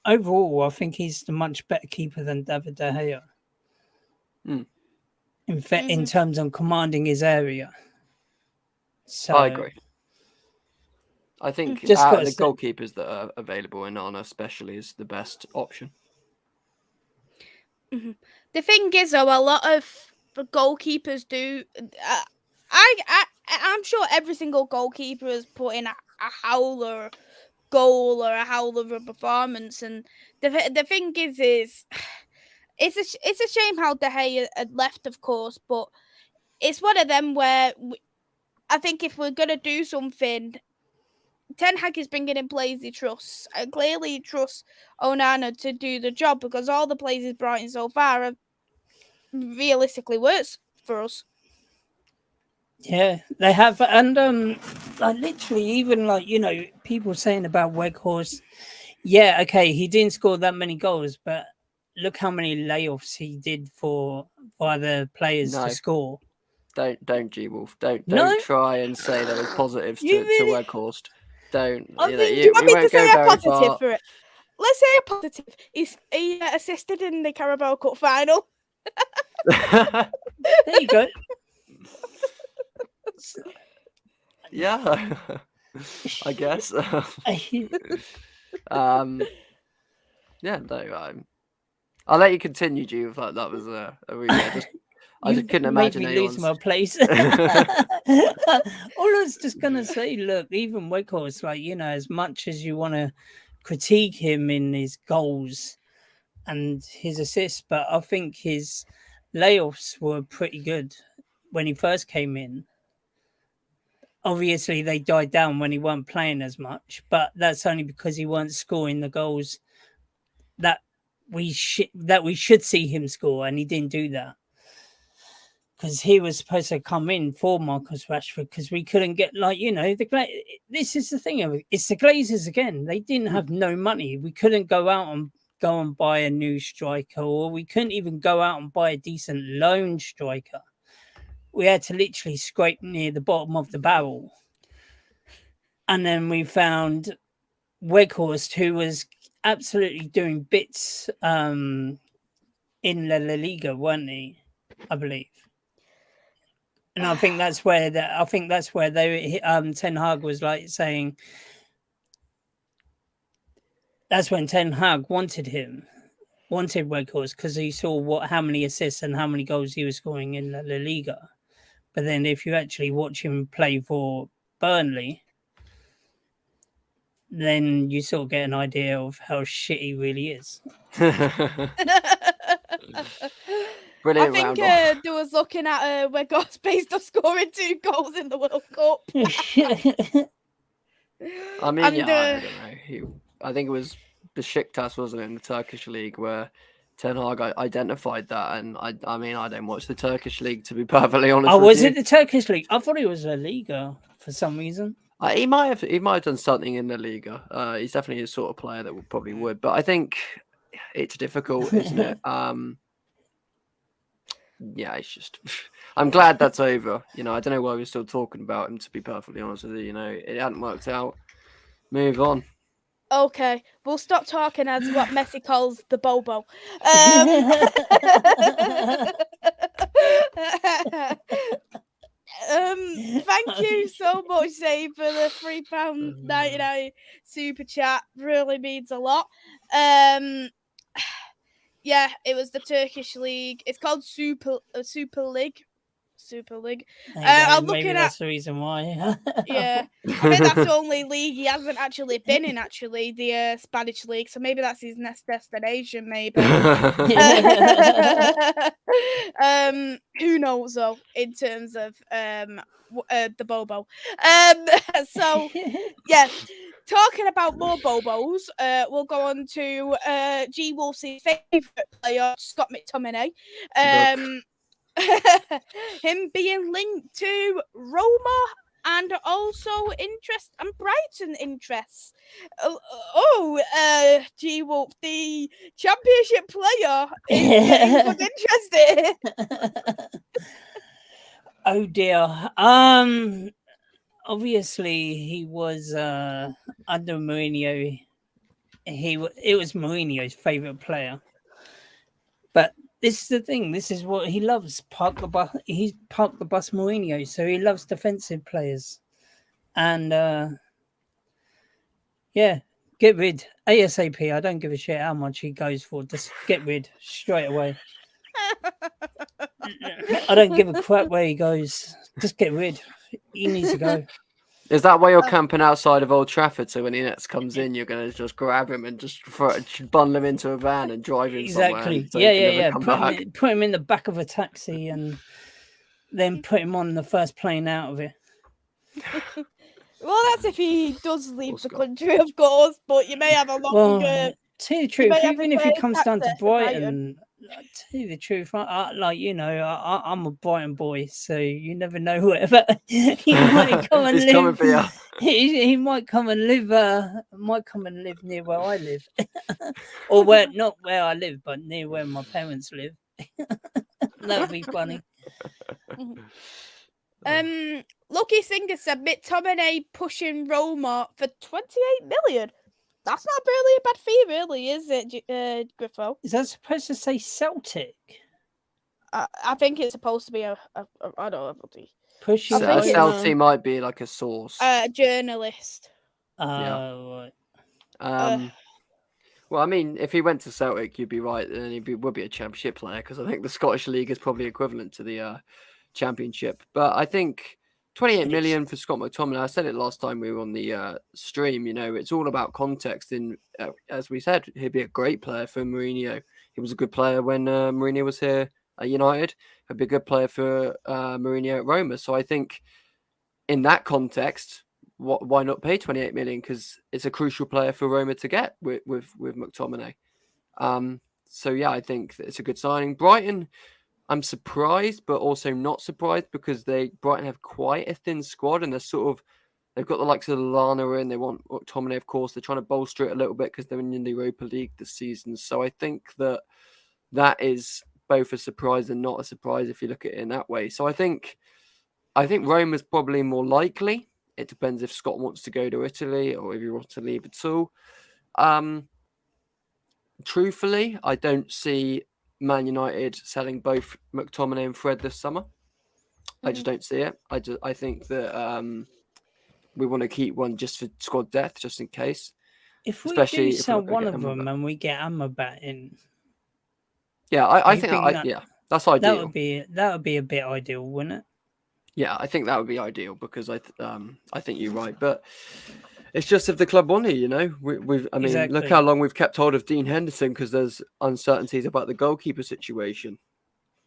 overall, I think he's a much better keeper than David De Gea. In fact, in terms of commanding his area. So I agree. I think the goalkeepers that are available, Onana especially is the best option. Mm-hmm. The thing is, though, a lot of the goalkeepers do. I'm sure every single goalkeeper has put in a howler goal or a howler of a performance, and the thing is it's a shame how De Gea had left, of course, but it's one of them where I think if we're gonna do something, Ten Hag is bringing in players he trusts, and clearly he trusts Onana to do the job, because all the players he's brought in so far have realistically works for us. Yeah, they have, and like literally, even like, you know, people saying about Weghorst. Yeah, okay, he didn't score that many goals, but look how many layoffs he did by the players to score. Don't G-Wolf. Don't try and say there was positives to Weghorst. Don't. You want me to say a positive for it? Let's say a positive. He assisted in the Carabao Cup final. There you go. Yeah, I guess. Yeah, no. I'll let you continue, G. That was a really. I just couldn't imagine made me lose my place. All I was just gonna say, look, even Weghorst, like, you know, as much as you want to critique him in his goals and his assists, but I think his layoffs were pretty good when he first came in. Obviously, they died down when he weren't playing as much, but that's only because he weren't scoring the goals that we should see him score, and he didn't do that. because he was supposed to come in for Marcus Rashford because we couldn't get this is the thing of it. It's the Glazers again. They didn't have no money. We couldn't go and buy a new striker, or we couldn't even go out and buy a decent loan striker. We had to literally scrape near the bottom of the barrel. And then we found Weghorst, who was absolutely doing bits in La Liga, weren't he? I believe. And I think that's where they Ten Hag was like saying that's when Ten Hag wanted Weghorst, because he saw how many assists and how many goals he was scoring in La Liga. But then if you actually watch him play for Burnley, then you sort of get an idea of how shit he really is. Brilliant. I think there was looking at Weghorst based on scoring 2 goals in the World Cup. I mean, I don't know. I think it was Besiktas, wasn't it, in the Turkish league, where Ten Hag identified that. And I mean, I don't watch the Turkish league, to be perfectly honest. Oh, was it the Turkish league? I thought it was La Liga for some reason. He might have done something in the Liga. He's definitely a sort of player that probably would, but I think it's difficult, isn't it? Yeah, it's just. I'm glad that's over. I don't know why we're still talking about him. To be perfectly honest with you, it hadn't worked out. Move on. Okay, we'll stop talking as what Messi calls the Bobo. Thank you so much, Zay, for the £3.99 super chat. Really means a lot. Yeah, it was the Turkish league. It's called Super League. Super League. I'm looking at. That's the reason why. Yeah, I mean that's the only league he hasn't actually been in. Actually, the Spanish league. So maybe that's his next destination. Maybe. Who knows though? In terms of the Bobo. So yeah. Talking about more Bobos, we'll go on to G Wolf's favourite player, Scott McTominay. Him being linked to Roma and also Brighton interests. G Wolf, the Championship player is getting good interested. Oh dear. Obviously, he was under Mourinho. It was Mourinho's favourite player. But this is the thing. This is what he loves. He's parked the bus Mourinho, so he loves defensive players. And yeah, get rid ASAP. I don't give a shit how much he goes for. Just get rid straight away. I don't give a crap where he goes. Just get rid. He needs to go. Is that why you're camping outside of Old Trafford? So when he next comes in, you're going to just grab him and just bundle him into a van and drive him exactly. somewhere. Yeah. Put him in the back of a taxi and then put him on the first plane out of it. Well, that's if he does leave the country, of course. But you may have a longer. Well, tell you the truth, even if he comes down to Brighton. Tell you the truth, I'm a Brighton boy, so you never know whatever he might come and live. He might come and live. Near where I live, or not where I live, but near where my parents live. That would be funny. Lucky Singer said McTominay pushing Roma for 28 million. That's not really a bad fee, really, is it, Griffo? Is that supposed to say Celtic? I think it's supposed to be a I don't know. Pushing Celtic might be like a source. Journalist. Right. Well, I mean, if he went to Celtic, you'd be right, and he would be a Championship player, because I think the Scottish League is probably equivalent to the Championship. But I think 28 million for Scott McTominay. I said it last time we were on the stream. It's all about context. And as we said, he'd be a great player for Mourinho. He was a good player when Mourinho was here at United. He'd be a good player for Mourinho at Roma. So I think in that context, why not pay 28 million? Because it's a crucial player for Roma to get with McTominay. So yeah, I think it's a good signing. Brighton. I'm surprised, but also not surprised because Brighton have quite a thin squad, and they've got the likes of Lallana in. They want McTominay, of course. They're trying to bolster it a little bit because they're in the Europa League this season. So I think that is both a surprise and not a surprise if you look at it in that way. So I think Rome is probably more likely. It depends if Scott wants to go to Italy or if he wants to leave at all. Truthfully, I don't see Man United selling both McTominay and Fred this summer. I just don't see it. I think that we want to keep one just for squad depth, just in case. If we Especially do if sell we're not gonna one get of them Amrabat. and we get Amrabat in, Yeah, I you think think that- yeah, that's ideal. that would be a bit ideal, wouldn't it? Yeah, I think that would be ideal because I think you're right, but it's just if the club want it, look Exactly. how long we've kept hold of Dean Henderson because there's uncertainties about the goalkeeper situation.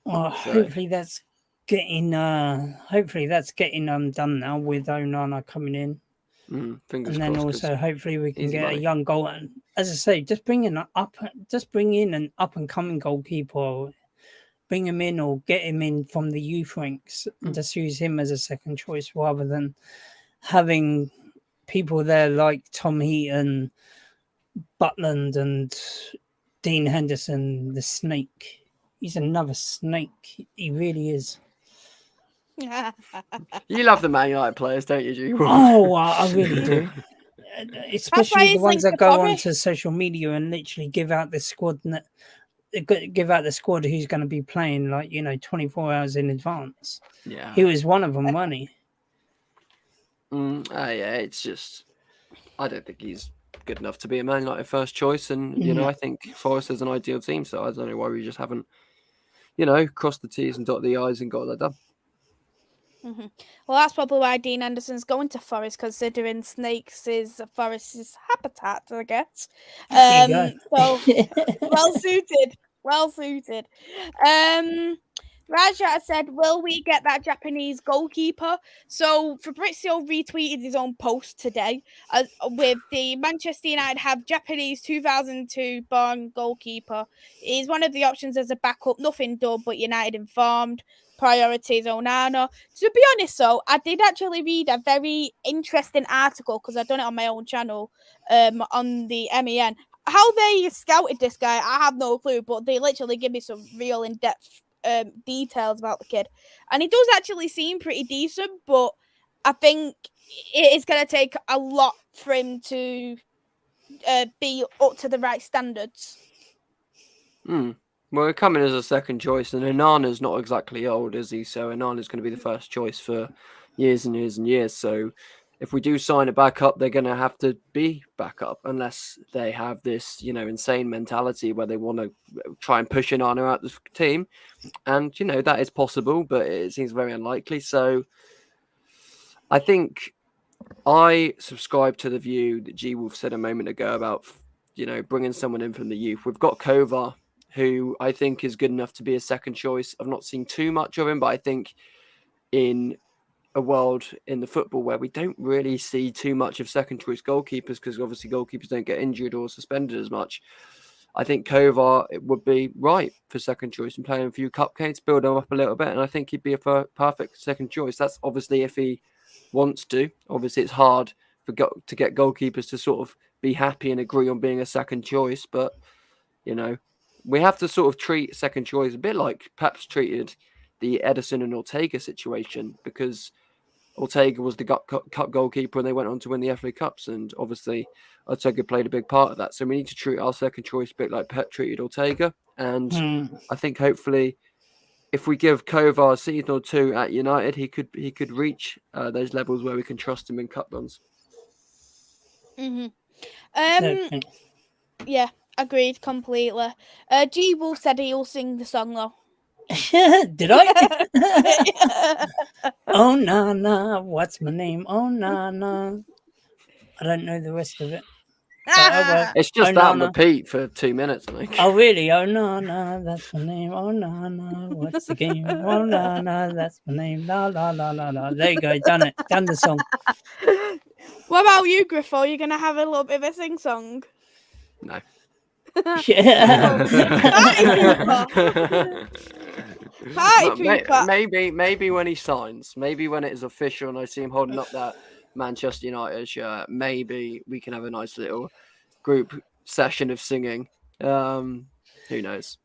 Well, So- hopefully that's getting done now with Onana coming in, Fingers and then crossed. 'Cause also hopefully we can easy get money. a young goal. And as I say, just bring in an up and coming goalkeeper, bring him in or get him in from the youth ranks, and just use him as a second choice rather than having people there like Tom Heaton, Butland, and Dean Henderson, the snake. He's another snake. He really is. You love the Man United players, don't you, G? Oh, I really do. Especially the he's ones linked that to go Forest. onto social media and literally give out the squad who's going to be playing 24 hours in advance. Yeah. He was one of them, wasn't he? Yeah, it's just I don't think he's good enough to be a Man United first choice, and I think Forest is an ideal team. So I don't know why we just haven't, crossed the T's and dotted the I's and got that done. Well, that's probably why Dean Anderson's going to Forest, considering snakes is Forest's habitat, I guess. There you go. So well suited. Raja said, will we get that Japanese goalkeeper? So Fabrizio retweeted his own post today with the Manchester United have Japanese 2002 born goalkeeper. He's one of the options as a backup, nothing done, but United informed. Priorities Onana. To be honest, though, I did actually read a very interesting article because I've done it on my own channel on the MEN. How they scouted this guy, I have no clue, but they literally give me some real in-depth details about the kid. And he does actually seem pretty decent, but I think it is going to take a lot for him to be up to the right standards. Well, we're coming as a second choice, and Onana's not exactly old, is he? So Onana's going to be the first choice for years and years and years. So if we do sign a backup, they're going to have to be backup unless they have this, insane mentality where they want to try and push Onana out the team. And, that is possible, but it seems very unlikely. So I think I subscribe to the view that G Wolf said a moment ago about, bringing someone in from the youth. We've got Kovar, who I think is good enough to be a second choice. I've not seen too much of him, but I think in a world in the football where we don't really see too much of second choice goalkeepers, because obviously goalkeepers don't get injured or suspended as much, I think Kovar would be right for second choice and playing a few cupcakes, build him up a little bit, and I think he'd be a perfect second choice. That's obviously if he wants to. Obviously, it's hard to get goalkeepers to sort of be happy and agree on being a second choice, but we have to sort of treat second choice a bit like Pep's treated the Edison and Ortega situation, because Ortega was the cup goalkeeper and they went on to win the FA Cups, and obviously Ortega played a big part of that. So we need to treat our second choice a bit like Pep treated Ortega, and I think hopefully if we give Kovar a season or two at United, he could reach those levels where we can trust him in cup runs. Yeah, agreed completely. G Wolf said he'll sing the song though. Did I? Oh Nana, what's my name? Oh Nana. I don't know the rest of it. It's just that on repeat for 2 minutes, I think. Oh really? Oh Nana, that's my name. Oh Nana, what's the game? Oh Nana, that's my name. La la la la la. There you go, done it. Done the song. What about you, Griffo? You're gonna have a little bit of a sing song? No. Yeah. Party pooper. Maybe when he signs, maybe when it is official and I see him holding up that Manchester United shirt, maybe we can have a nice little group session of singing. Who knows?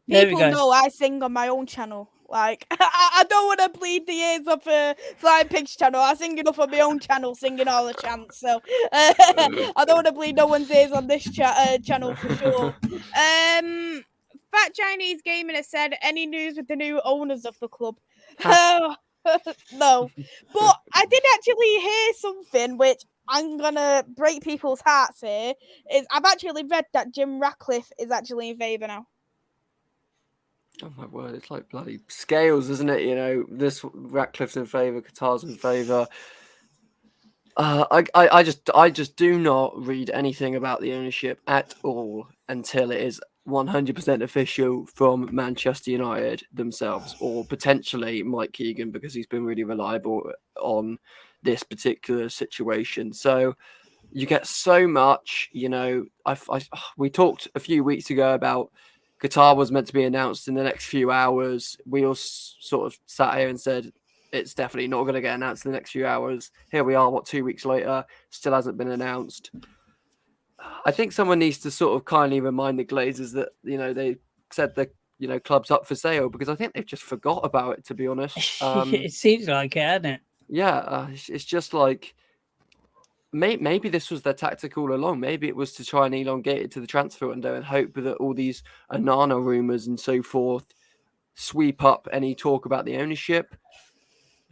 There we People go. know I sing on my own channel. Like, I don't want to bleed the ears of a Flying Pigs channel. I sing enough on my own channel, singing all the chants. So I don't want to bleed no one's ears on this channel for sure. Fat Chinese Gaming has said, any news with the new owners of the club? No. But I did actually hear something which I'm going to break people's hearts here. I've actually read that Jim Ratcliffe is actually in favour now. Oh my word, it's like bloody scales, isn't it? You know, this Ratcliffe's in favour, Qatar's in favour. I just do not read anything about the ownership at all until it is 100% official from Manchester United themselves, or potentially Mike Keegan, because he's been really reliable on this particular situation. So you get so much, you know. We talked a few weeks ago about Qatar was meant to be announced in the next few hours. We all sort of sat here and said it's definitely not going to get announced in the next few hours. Here we are, 2 weeks later, still hasn't been announced. I think someone needs to sort of kindly remind the Glazers that, you know, they said the, you know, club's up for sale, because I think they've just forgot about it, to be honest. It seems like it, hasn't it? Yeah, it's just like, maybe this was their tactic all along. Maybe it was to try and elongate it to the transfer window and hope that all these Onana rumours and so forth sweep up any talk about the ownership.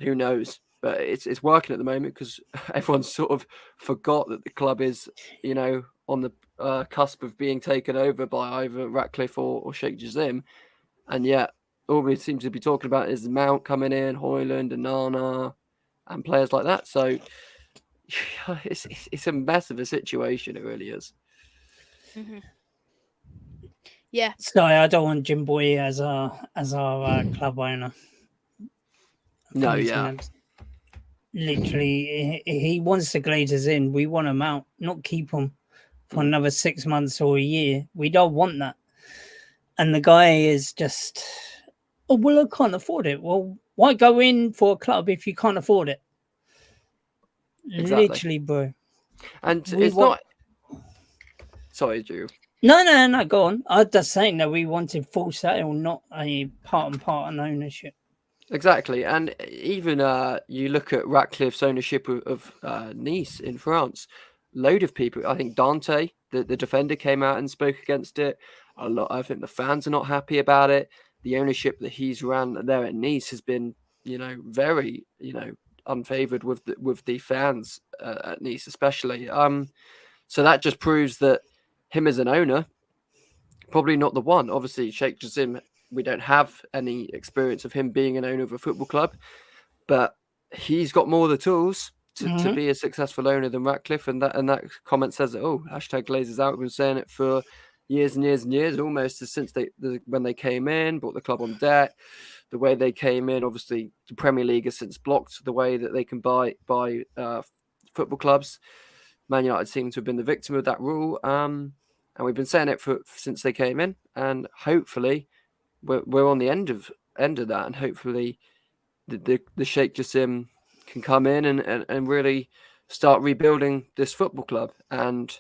Who knows? But it's working at the moment because everyone's sort of forgot that the club is, you know, on the cusp of being taken over by either Ratcliffe or Sheikh Jassim. And yet, all we seem to be talking about is Mount coming in, Hojlund, Onana, and players like that. So it's a mess of a situation. It really is. Mm-hmm. Yeah. Sorry, I don't want Jim Boy as our club owner. No, yeah. Literally, he wants the Glazers in. We want him out, not keep him for another 6 months or a year. We don't want that. And the guy is just, oh, well, I can't afford it. Well, why go in for a club if you can't afford it? Exactly. Literally, bro. And it's not... Sorry, Drew. No, go on. I was just saying that we wanted full sale, not a part and ownership. Exactly. And even you look at Ratcliffe's ownership of Nice in France, load of people, I think Dante, the defender, came out and spoke against it a lot. I think the fans are not happy about it. The ownership that he's ran there at Nice has been, you know, very, you know, unfavored with the fans at Nice especially. So that just proves that him as an owner, probably not the one. Obviously, Sheikh Jassim, we don't have any experience of him being an owner of a football club, but he's got more of the tools to be a successful owner than Ratcliffe, and that comment says it all. Hashtag Glazers out. We've been saying it for years and years and years, almost since when they came in, brought the club on debt. The way they came in, obviously, the Premier League has since blocked the way that they can buy football clubs. Man United seem to have been the victim of that rule, and we've been saying it since they came in, and hopefully we're on the end of that, and hopefully the Sheikh Jassim can come in and really start rebuilding this football club. And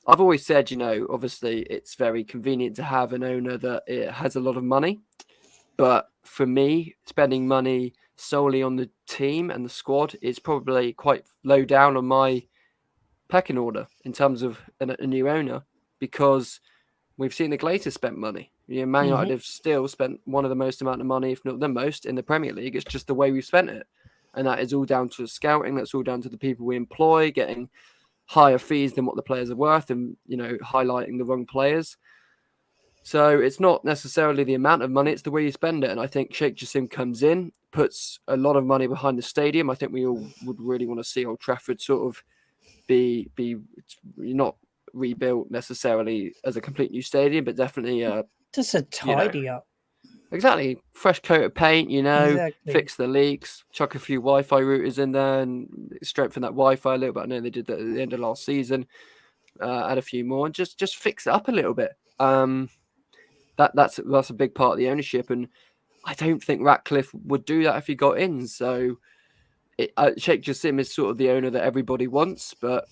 I've always said, you know, obviously it's very convenient to have an owner that it has a lot of money, but for me, spending money solely on the team and the squad is probably quite low down on my pecking order in terms of a new owner, because we've seen the Glazers spent money. You know, Man United have still spent one of the most amount of money, if not the most, in the Premier League. It's just the way we've spent it. And that is all down to scouting. That's all down to the people we employ, getting higher fees than what the players are worth, and, you know, highlighting the wrong players. So it's not necessarily the amount of money, it's the way you spend it. And I think Sheikh Jassim comes in, puts a lot of money behind the stadium. I think we all would really want to see Old Trafford sort of be not rebuilt necessarily as a complete new stadium, but definitely just a tidy up. Exactly. Fresh coat of paint, you know, Exactly. Fix the leaks, chuck a few Wi-Fi routers in there and strengthen that Wi-Fi a little bit. I know they did that at the end of last season. Add a few more and just fix it up a little bit. That's a big part of the ownership. And I don't think Ratcliffe would do that if he got in. So Sheikh Jassim is sort of the owner that everybody wants, but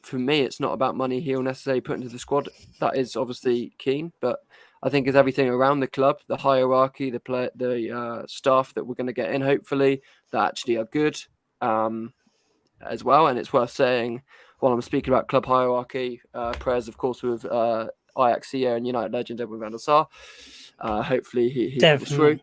for me, it's not about money he'll necessarily put into the squad. That is obviously keen, but I think it's everything around the club, the hierarchy, the staff that we're going to get in, hopefully, that actually are good as well. And it's worth saying, while I'm speaking about club hierarchy, prayers, of course, with Ajax CEO and United legend Edwin van der Sar. Hopefully he pulls through.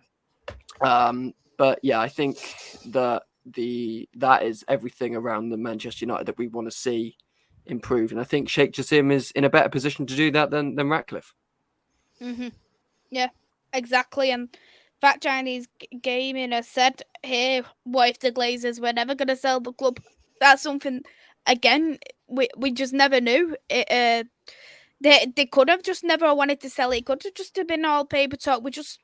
But yeah, I think that that is everything around the Manchester United that we want to see improve, and I think Sheikh Jassim is in a better position to do that than Ratcliffe. Yeah, exactly. And Fat Chinese Gaming has said here, what if the Glazers were never going to sell the club? That's something, again, we just never knew. They could have just never wanted to sell it. It could have just been all paper talk. We just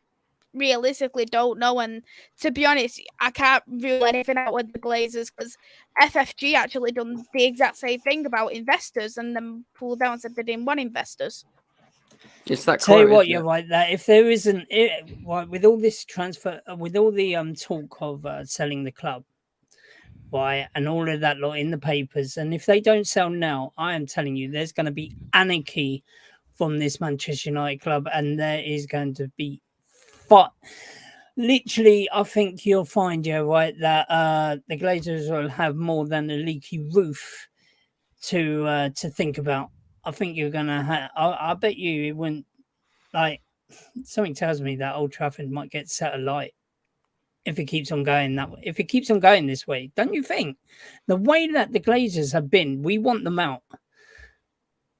realistically don't know. And to be honest, I can't rule anything out with the Glazers, because FFG actually done the exact same thing about investors and then pulled out and said they didn't want investors. It's that Tell you quote, what, isn't you're it? right. That if there isn't, with all this transfer, with all the talk of selling the club, right, and all of that lot in the papers, and if they don't sell now, I am telling you, there's going to be anarchy from this Manchester United club, and there is going to be literally, I think you'll find, right, that the Glazers will have more than a leaky roof to think about. I think you're gonna have. I bet you it wouldn't. Like, something tells me that Old Trafford might get set alight if it keeps on going that way. If it keeps on going this way, don't you think? The way that the Glazers have been, we want them out.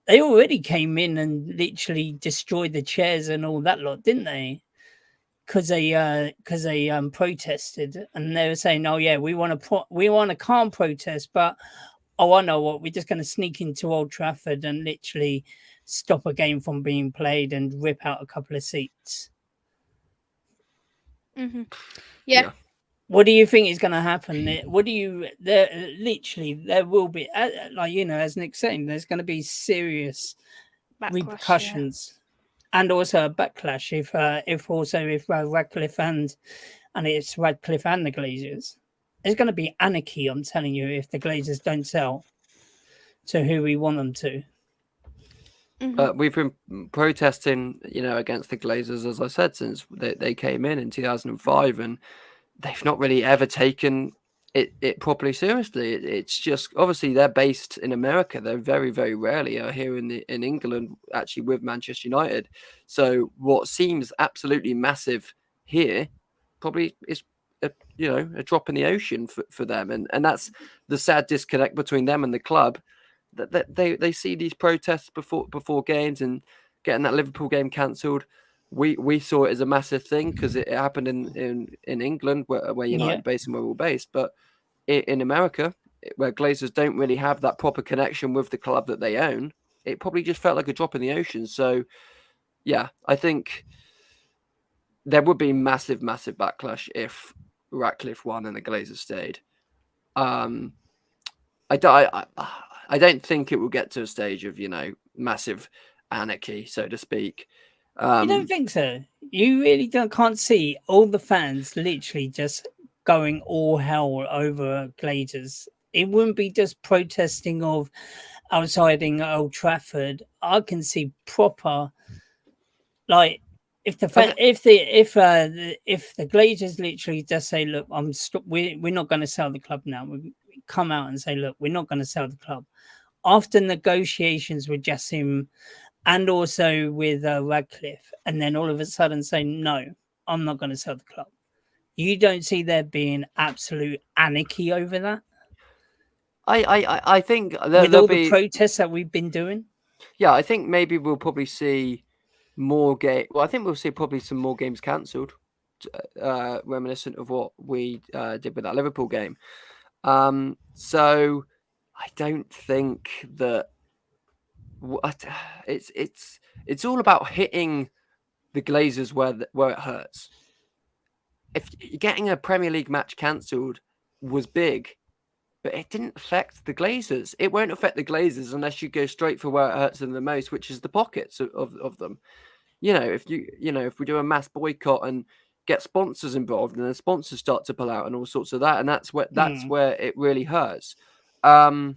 They already came in and literally destroyed the chairs and all that lot, didn't they? Because they protested, and they were saying, "Oh yeah, we want to calm protest, but oh, I know what, we're just going to sneak into Old Trafford and literally stop a game from being played and rip out a couple of seats." Yeah. What do you think is going to happen? What do you? There will be, as Nick's saying, there's going to be serious repercussions, and also a backlash if Radcliffe and it's Radcliffe and the Glazers. There's going to be anarchy, I'm telling you, if the Glazers don't sell to who we want them to. We've been protesting, against the Glazers, as I said, since they came in 2005, and they've not really ever taken it properly seriously. It's just, obviously they're based in America. They're very, very rarely are here in England, actually, with Manchester United. So what seems absolutely massive here probably is a drop in the ocean for them, and that's the sad disconnect between them and the club. That they see these protests before games and getting that Liverpool game cancelled. We saw it as a massive thing because it happened in England where United based and where we're based, but in America, where Glazers don't really have that proper connection with the club that they own, it probably just felt like a drop in the ocean. So yeah, I think there would be massive backlash if Ratcliffe won and the Glazers stayed. I don't think it will get to a stage of, massive anarchy, so to speak. You don't think so? You really can't see all the fans literally just going all hell over Glazers. It wouldn't be just protesting of outsiding Old Trafford. I can see proper, like, if the Glazers literally just say, "Look, we're not going to sell the club now." We come out and say, "Look, we're not going to sell the club." After negotiations with Jassim and also with Radcliffe, and then all of a sudden say, "No, I'm not going to sell the club." You don't see there being absolute anarchy over that? I think with all the protests that we've been doing. Yeah, I think maybe we'll probably see more I think we'll see probably some more games cancelled, reminiscent of what we did with that Liverpool game. So I don't think that it's all about hitting the Glazers where it hurts. If getting a Premier League match cancelled was big, but it didn't affect the Glazers. It won't affect the Glazers unless you go straight for where it hurts them the most, which is the pockets of them. If we do a mass boycott and get sponsors involved, and then sponsors start to pull out and all sorts of that, and that's where it really hurts. So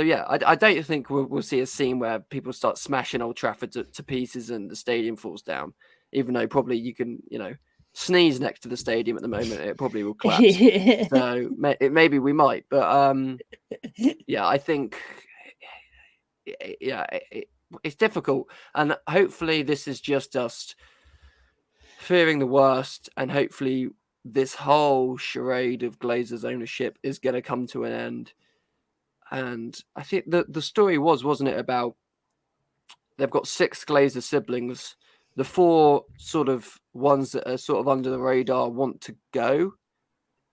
yeah, I don't think we'll see a scene where people start smashing Old Trafford to pieces and the stadium falls down. Even though probably you can, sneeze next to the stadium at the moment, it probably will collapse. So maybe we might, but yeah, I think it's difficult, and hopefully this is just us fearing the worst, and hopefully this whole charade of Glazers ownership is going to come to an end. And I think the story wasn't it, about they've got 6 Glazer siblings. The 4 sort of ones that are sort of under the radar want to go,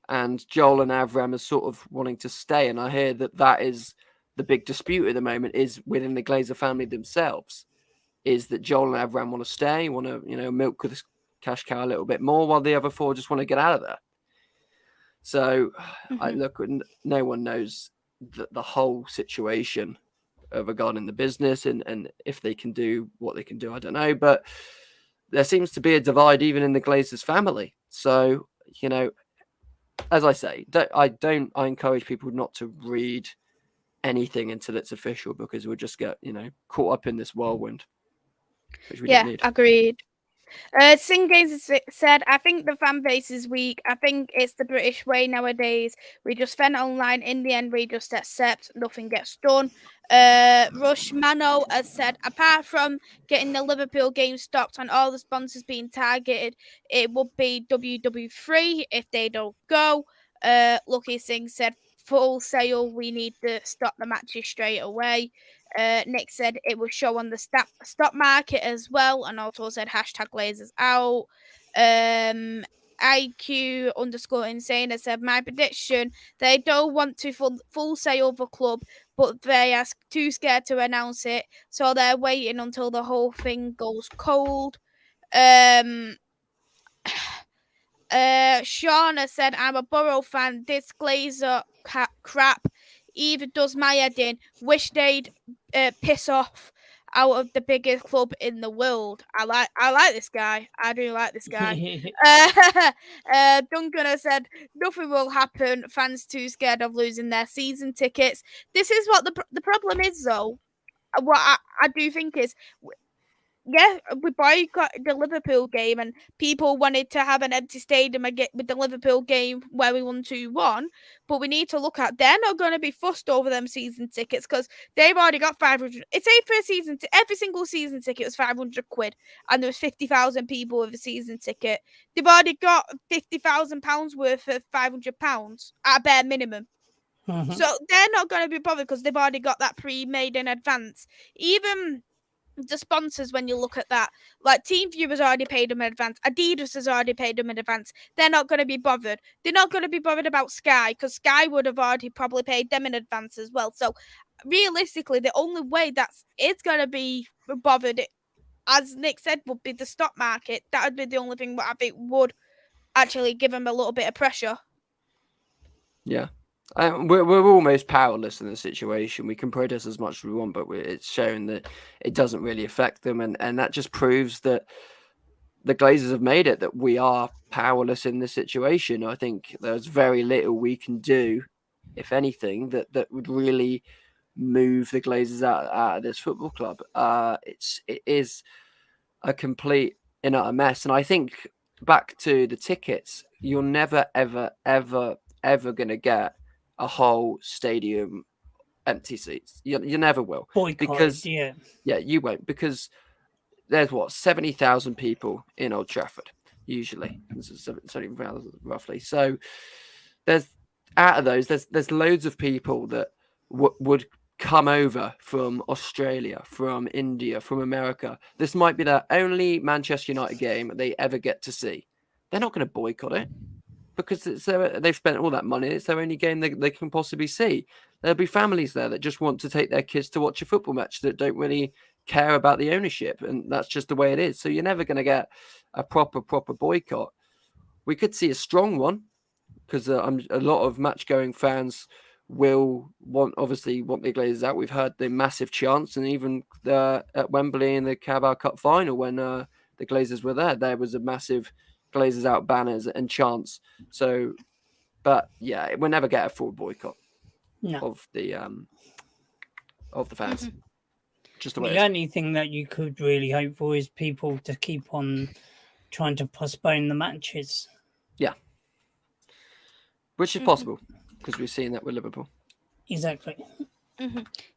and Joel and Avram are sort of wanting to stay. And I hear that is the big dispute at the moment, is within the Glazer family themselves, is that Joel and Avram want to stay, want to, milk this cash cow a little bit more, while the other 4 just want to get out of there. So no one knows the whole situation regarding the business, and if they can do what they can do, I don't know. But there seems to be a divide even in the Glazers family. So, as I say, I encourage people not to read anything until it's official, because we'll just get, caught up in this whirlwind, which we don't need. Agreed. Sing Games said, I think the fan base is weak. I think it's the British way nowadays. We just vent online. In the end, we just accept. Nothing gets done. Rush Mano has said, apart from getting the Liverpool game stopped and all the sponsors being targeted, it would be WW3 if they don't go. Lucky Singh said, full sale. We need to stop the matches straight away. Nick said it will show on the stock market as well, and also said #Glazers out. IQ_insane has said, my prediction, they don't want to full sale the club, but they are too scared to announce it, so they're waiting until the whole thing goes cold. Shauna said, I'm a Borough fan. This Glazer crap either does my head in. Wish they'd piss off out of the biggest club in the world. I like this guy. I do like this guy. Duncan has said, nothing will happen. Fans too scared of losing their season tickets. This is what the problem is, though. What I do think is, yeah, we boycotted the Liverpool game, and people wanted to have an empty stadium with the Liverpool game where we won 2-1. But we need to look at, they're not going to be fussed over them season tickets, because they've already got 500. It's for a season. Every single season ticket was £500, and there was 50,000 people with a season ticket. They've already got £50,000 worth of £500 at a bare minimum. So they're not going to be bothered, because they've already got that pre-made in advance. Even the sponsors, when you look at that, like TeamViewer has already paid them in advance, Adidas has already paid them in advance. They're not going to be bothered. They're not going to be bothered about Sky, because Sky would have already probably paid them in advance as well. So realistically, the only way it's going to be bothered, as Nick said, would be the stock market. That would be the only thing that I think would actually give them a little bit of pressure. Yeah. We're almost powerless in the situation. We can protest as much as we want, but it's shown that it doesn't really affect them, and that just proves that the Glazers have made it, that we are powerless in this situation. I think there's very little we can do, if anything, that would really move the Glazers out of this football club. It is a complete and utter mess, and I think back to the tickets, you're never ever going to get a whole stadium empty seats. You never will. Because you won't, because there's 70,000 people in Old Trafford usually, 70,000 roughly. So there's loads of people that would come over from Australia, from India, from America. This might be their only Manchester United game they ever get to see. They're not going to boycott it, because they've spent all that money. It's their only game they can possibly see. There'll be families there that just want to take their kids to watch a football match, that don't really care about the ownership, and that's just the way it is. So you're never going to get a proper boycott. We could see a strong one, because a lot of match-going fans will want the Glazers out. We've heard the massive chants, and even at Wembley in the Carabao Cup final, when the Glazers were there. There was a massive Glazers out banners and chants. So, but yeah, we'll never get a full boycott of the fans. Just the only thing that you could really hope for is people to keep on trying to postpone the matches. Yeah, which is possible because we've seen that with Liverpool. Exactly.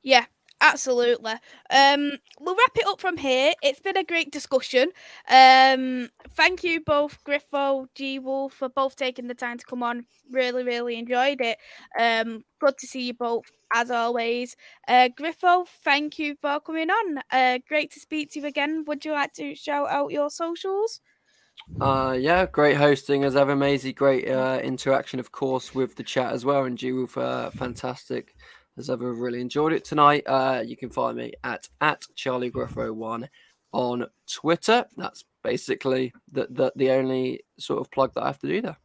Yeah, absolutely. We'll wrap it up from here. It's been a great discussion. Thank you both, Griffo, G Wolf, for both taking the time to come on. Really, really enjoyed it. Good to see you both as always. Griffo, thank you for coming on. Great to speak to you again. Would you like to shout out your socials? Yeah, great hosting as ever, Maisie. Great interaction, of course, with the chat as well. And G Wolf, fantastic as ever. Really enjoyed it tonight. You can find me at CharlieGriffo1 on Twitter. That's basically the only sort of plug that I have to do there.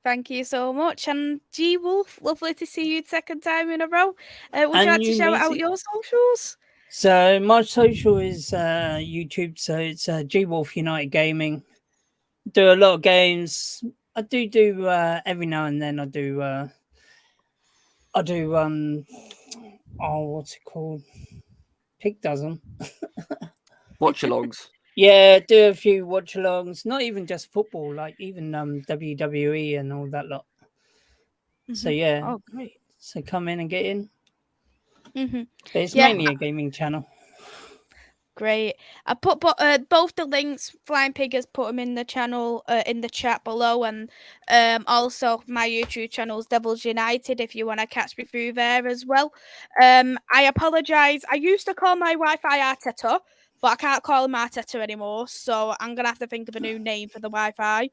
Thank you so much. And G Wolf, lovely to see you second time in a row. Would you like to shout out your socials? So my social is YouTube. So it's G Wolf United Gaming. Do a lot of games. I do every now and then. I do what's it called? Pig dozen. Watch-alongs. Yeah, do a few watch-alongs. Not even just football, like even WWE and all that lot. So yeah, oh great. So come in and get in. But it's mainly a gaming channel. Great. I put both the links. Flying Pig has put them in the channel in the chat below, and also my YouTube channel is Devils United. If you want to catch me through there as well. I apologise. I used to call my Wi-Fi Arteta, but I can't call him Arteta anymore. So I'm gonna have to think of a new name for the Wi-Fi.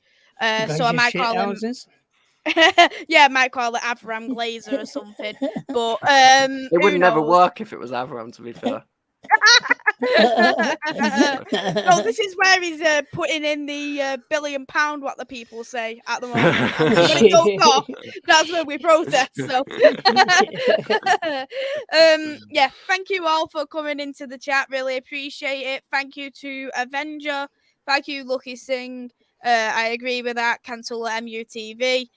So I might call him. Yeah, I might call it Avram Glazer or something. But it would never work if it was Avram, to be fair. No, this is where he's putting in the £1 billion, what the people say at the moment. When it goes off, that's when we protest. So, yeah, thank you all for coming into the chat. Really appreciate it. Thank you to Avenger. Thank you, Lucky Singh. I agree with that. Cancel MUTV.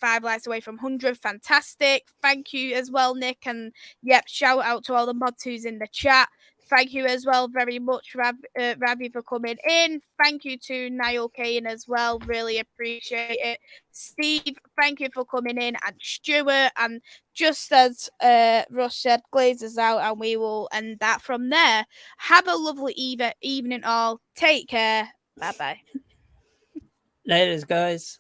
5 likes away from 100. Fantastic. Thank you as well, Nick. And yep, shout out to all the mods who's in the chat. Thank you as well very much, Ravi, for coming in. Thank you to Niall Kane as well. Really appreciate it. Steve, thank you for coming in. And Stuart. And just as Russ said, Glazers out, and we will end that from there. Have a lovely evening all. Take care. Bye-bye. Later, guys.